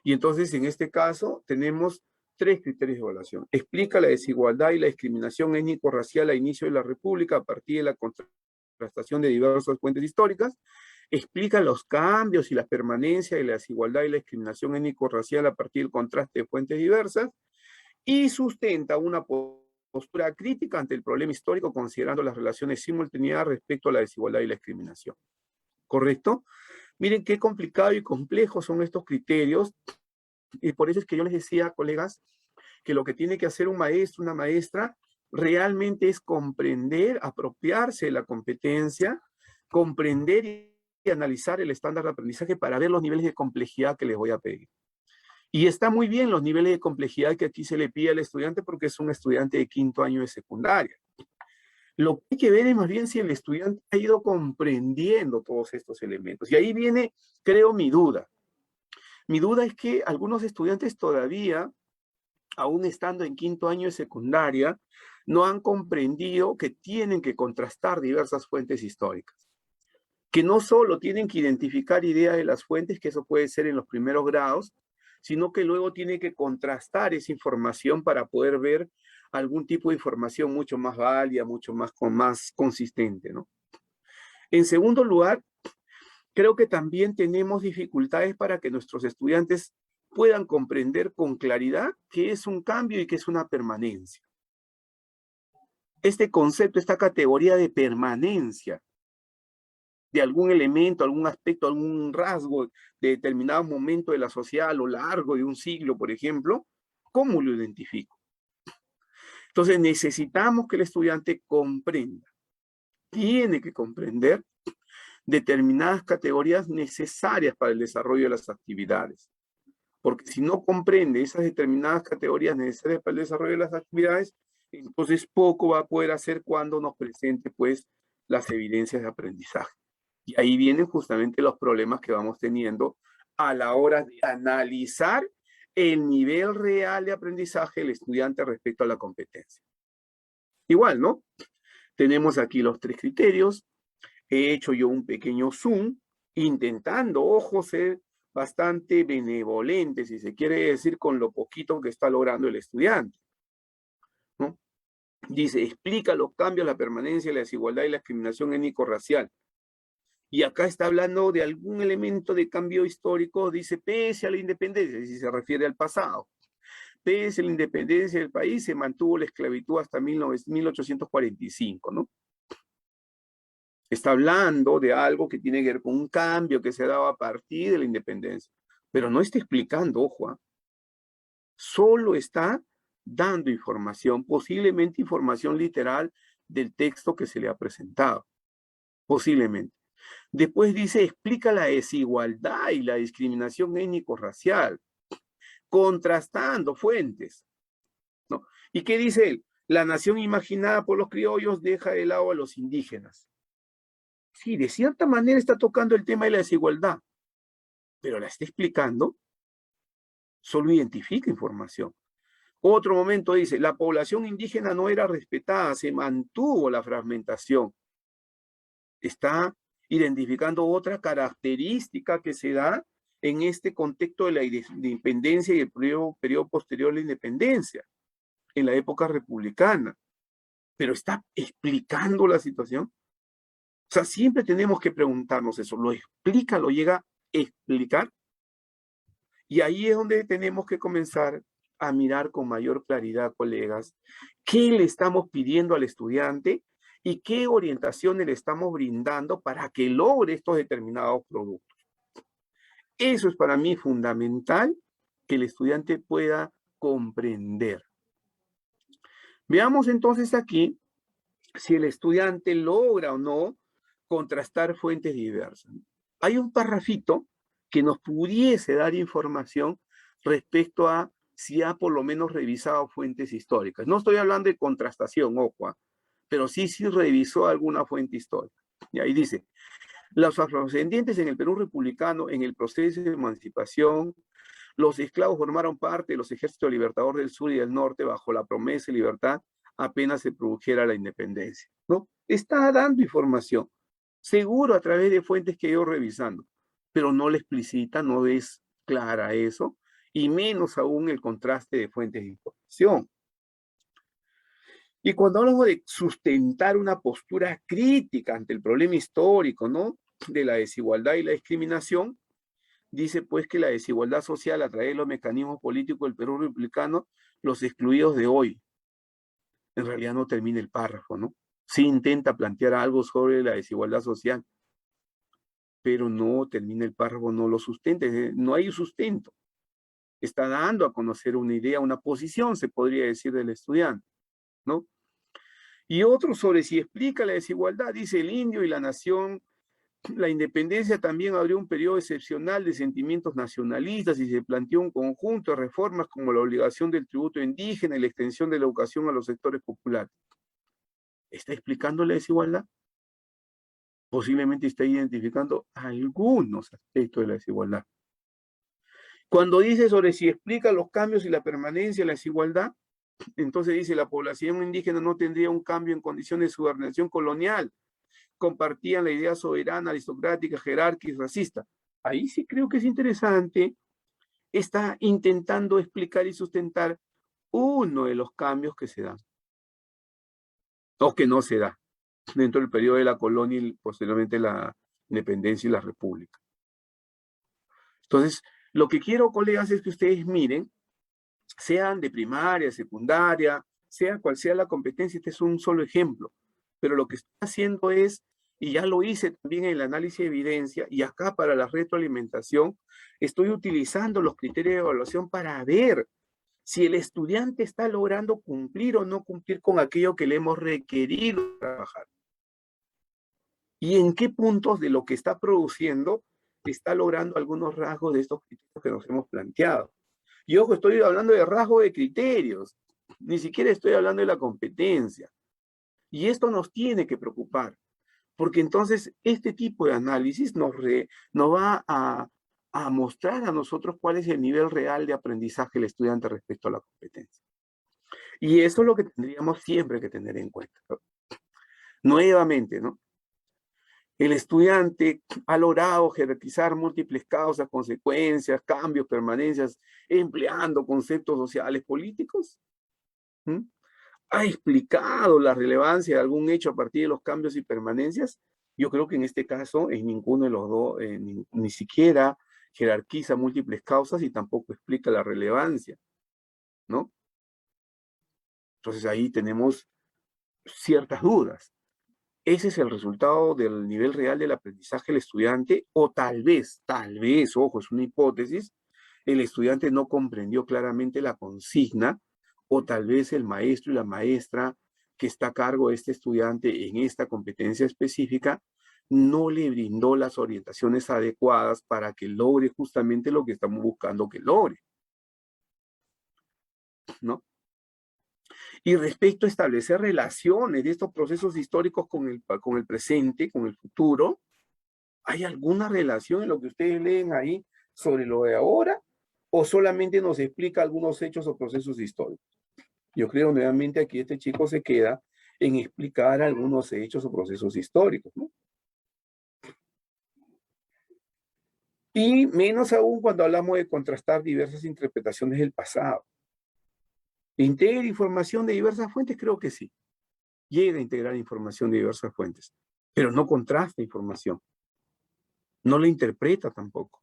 Y entonces en este caso tenemos 3 criterios de evaluación. Explica la desigualdad y la discriminación étnico-racial a inicio de la República a partir de la contrastación de diversas fuentes históricas. Explica los cambios y la permanencia de la desigualdad y la discriminación étnico-racial a partir del contraste de fuentes diversas. Y sustenta una postura crítica ante el problema histórico considerando las relaciones simultáneas respecto a la desigualdad y la discriminación. ¿Correcto? Miren qué complicado y complejo son estos criterios, y por eso es que yo les decía, colegas, que lo que tiene que hacer un maestro, una maestra, realmente es comprender, apropiarse de la competencia, comprender y analizar el estándar de aprendizaje para ver los niveles de complejidad que les voy a pedir. Y está muy bien los niveles de complejidad que aquí se le pide al estudiante porque es un estudiante de 5º año de secundaria. Lo que hay que ver es más bien si el estudiante ha ido comprendiendo todos estos elementos. Y ahí viene, creo, mi duda. Mi duda es que algunos estudiantes todavía, aún estando en 5º año de secundaria, no han comprendido que tienen que contrastar diversas fuentes históricas. Que no solo tienen que identificar ideas de las fuentes, que eso puede ser en los primeros grados, sino que luego tienen que contrastar esa información para poder ver algún tipo de información mucho más válida, mucho más consistente, ¿no? En segundo lugar, creo que también tenemos dificultades para que nuestros estudiantes puedan comprender con claridad qué es un cambio y qué es una permanencia. Este concepto, esta categoría de permanencia de algún elemento, algún aspecto, algún rasgo de determinado momento de la sociedad a lo largo de un siglo, por ejemplo, ¿cómo lo identifico? Entonces necesitamos que el estudiante comprenda, tiene que comprender determinadas categorías necesarias para el desarrollo de las actividades. Porque si no comprende esas determinadas categorías necesarias para el desarrollo de las actividades, entonces poco va a poder hacer cuando nos presente pues las evidencias de aprendizaje. Y ahí vienen justamente los problemas que vamos teniendo a la hora de analizar el nivel real de aprendizaje del estudiante respecto a la competencia. Igual, ¿no? Tenemos aquí los 3 criterios. He hecho yo un pequeño zoom, intentando, ojo, ser bastante benevolente, si se quiere decir, con lo poquito que está logrando el estudiante, ¿no? Dice, explica los cambios, la permanencia, la desigualdad y la discriminación étnico-racial. Y acá está hablando de algún elemento de cambio histórico, dice, pese a la independencia, si se refiere al pasado. Pese a la independencia del país, se mantuvo la esclavitud hasta 1845, ¿no? Está hablando de algo que tiene que ver con un cambio que se ha dado a partir de la independencia. Pero no está explicando, ojo, solo está dando información, posiblemente información literal del texto que se le ha presentado. Posiblemente. Después dice, explica la desigualdad y la discriminación étnico-racial, contrastando fuentes, ¿no? ¿Y qué dice él? La nación imaginada por los criollos deja de lado a los indígenas. Sí, de cierta manera está tocando el tema de la desigualdad, pero la está explicando, solo identifica información. Otro momento dice, la población indígena no era respetada, se mantuvo la fragmentación. Está identificando otra característica que se da en este contexto de la independencia y el periodo posterior a la independencia, en la época republicana. Pero está explicando la situación. O sea, siempre tenemos que preguntarnos eso. ¿Lo explica, lo llega a explicar? Y ahí es donde tenemos que comenzar a mirar con mayor claridad, colegas, qué le estamos pidiendo al estudiante y qué orientaciones le estamos brindando para que logre estos determinados productos. Eso es para mí fundamental que el estudiante pueda comprender. Veamos entonces aquí si el estudiante logra o no contrastar fuentes diversas. Hay un parrafito que nos pudiese dar información respecto a si ha por lo menos revisado fuentes históricas. No estoy hablando de contrastación, ojo, pero sí revisó alguna fuente histórica. Y ahí dice, los afrodescendientes en el Perú republicano, en el proceso de emancipación, los esclavos formaron parte de los ejércitos libertadores del sur y del norte bajo la promesa de libertad apenas se produjera la independencia, ¿no? Está dando información, seguro a través de fuentes que he ido revisando, pero no le explicita, no es clara eso, y menos aún el contraste de fuentes de información. Y cuando hablamos de sustentar una postura crítica ante el problema histórico, ¿no?, de la desigualdad y la discriminación, dice pues que la desigualdad social a través de los mecanismos políticos del Perú republicano, los excluidos de hoy, en realidad no termina el párrafo, ¿no? Sí intenta plantear algo sobre la desigualdad social, pero no termina el párrafo, no lo sustenta, no hay sustento. Está dando a conocer una idea, una posición, se podría decir, del estudiante, ¿no? Y otro sobre si explica la desigualdad, dice el indio y la nación, la independencia también abrió un periodo excepcional de sentimientos nacionalistas y se planteó un conjunto de reformas como la obligación del tributo indígena y la extensión de la educación a los sectores populares. ¿Está explicando la desigualdad? Posiblemente está identificando algunos aspectos de la desigualdad. Cuando dice sobre si explica los cambios y la permanencia de la desigualdad, entonces dice la población indígena no tendría un cambio en condiciones de subordinación colonial, compartían la idea soberana, aristocrática, jerárquica y racista. Ahí sí creo que es interesante, está intentando explicar y sustentar uno de los cambios que se dan, o que no se da, dentro del periodo de la colonia y posteriormente la independencia y la república. Entonces, lo que quiero, colegas, es que ustedes miren, sean de primaria, secundaria, sea cual sea la competencia, este es un solo ejemplo, pero lo que estoy haciendo es, y ya lo hice también en el análisis de evidencia, y acá para la retroalimentación, estoy utilizando los criterios de evaluación para ver si el estudiante está logrando cumplir o no cumplir con aquello que le hemos requerido trabajar. Y en qué puntos de lo que está produciendo está logrando algunos rasgos de estos criterios que nos hemos planteado. Y ojo, estoy hablando de rasgos de criterios, ni siquiera estoy hablando de la competencia. Y esto nos tiene que preocupar, porque entonces este tipo de análisis nos va a mostrar a nosotros cuál es el nivel real de aprendizaje del estudiante respecto a la competencia. Y eso es lo que tendríamos siempre que tener en cuenta, ¿no? Nuevamente, ¿no? El estudiante ha logrado jerarquizar múltiples causas, consecuencias, cambios, permanencias, empleando conceptos sociales políticos. ¿Mm? ¿Ha explicado la relevancia de algún hecho a partir de los cambios y permanencias? Yo creo que en este caso, en ninguno de los dos, ni siquiera jerarquiza múltiples causas y tampoco explica la relevancia, ¿no? Entonces ahí tenemos ciertas dudas. ¿Ese es el resultado del nivel real del aprendizaje del estudiante? O tal vez, ojo, es una hipótesis, el estudiante no comprendió claramente la consigna, o tal vez el maestro y la maestra que está a cargo de este estudiante en esta competencia específica no le brindó las orientaciones adecuadas para que logre justamente lo que estamos buscando que logre, ¿no? Y respecto a establecer relaciones de estos procesos históricos con el presente, con el futuro, ¿hay alguna relación en lo que ustedes leen ahí sobre lo de ahora? ¿O solamente nos explica algunos hechos o procesos históricos? Yo creo nuevamente aquí este chico se queda en explicar algunos hechos o procesos históricos, ¿no? Y menos aún cuando hablamos de contrastar diversas interpretaciones del pasado. ¿Integra información de diversas fuentes? Creo que sí. Llega a integrar información de diversas fuentes, pero no contrasta información. No la interpreta tampoco.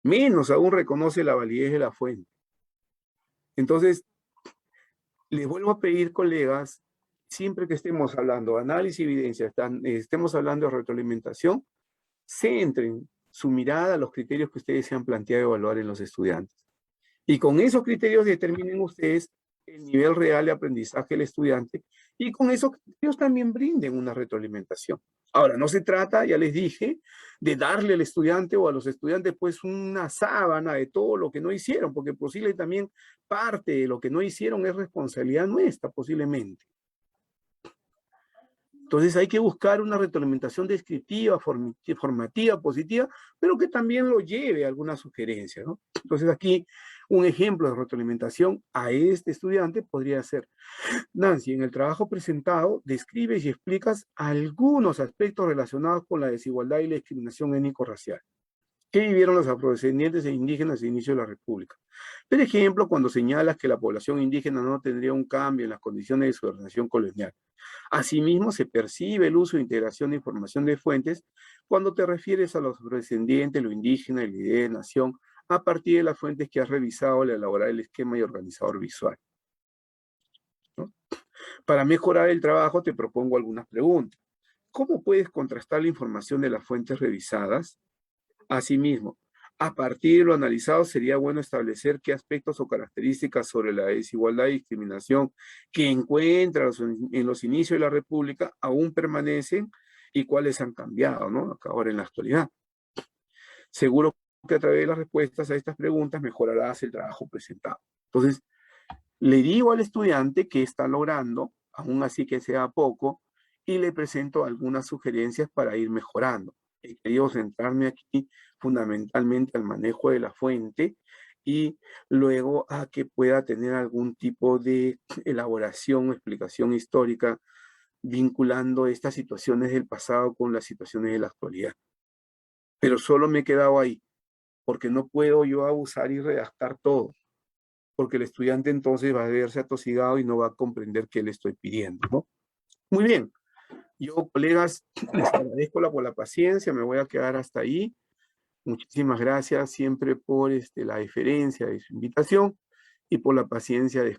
Menos aún reconoce la validez de la fuente. Entonces, les vuelvo a pedir, colegas, siempre que estemos hablando de análisis y evidencia, estemos hablando de retroalimentación, centren su mirada a los criterios que ustedes se han planteado evaluar en los estudiantes. Y con esos criterios determinen ustedes el nivel real de aprendizaje del estudiante y con esos criterios también brinden una retroalimentación. Ahora, no se trata, ya les dije, de darle al estudiante o a los estudiantes pues una sábana de todo lo que no hicieron, porque posible también parte de lo que no hicieron es responsabilidad nuestra, posiblemente. Entonces hay que buscar una retroalimentación descriptiva, formativa, positiva, pero que también lo lleve a alguna sugerencia, ¿no? Entonces aquí un ejemplo de retroalimentación a este estudiante podría ser: Nancy, en el trabajo presentado describes y explicas algunos aspectos relacionados con la desigualdad y la discriminación étnico-racial que vivieron los afrodescendientes e indígenas al inicio de la República. Por ejemplo, cuando señalas que la población indígena no tendría un cambio en las condiciones de su organización colonial. Asimismo, se percibe el uso e integración de información de fuentes cuando te refieres a los afrodescendientes, lo indígena y la idea de nación a partir de las fuentes que has revisado al elaborar el esquema y organizador visual, ¿no? Para mejorar el trabajo te propongo algunas preguntas. ¿Cómo puedes contrastar la información de las fuentes revisadas? Asimismo, a partir de lo analizado, sería bueno establecer qué aspectos o características sobre la desigualdad y discriminación que encuentran en los inicios de la República aún permanecen y cuáles han cambiado, ¿no? Acá ahora en la actualidad. Seguro que a través de las respuestas a estas preguntas mejorarás el trabajo presentado. Entonces, le digo al estudiante que está logrando, aún así que sea poco, y le presento algunas sugerencias para ir mejorando. He querido centrarme aquí fundamentalmente al manejo de la fuente y luego a que pueda tener algún tipo de elaboración o explicación histórica vinculando estas situaciones del pasado con las situaciones de la actualidad. Pero solo me he quedado ahí, porque no puedo yo abusar y redactar todo, porque el estudiante entonces va a verse atosigado y no va a comprender qué le estoy pidiendo, ¿no? Muy bien. Yo, colegas, les agradezco por la paciencia, me voy a quedar hasta ahí. Muchísimas gracias siempre por la deferencia de su invitación y por la paciencia de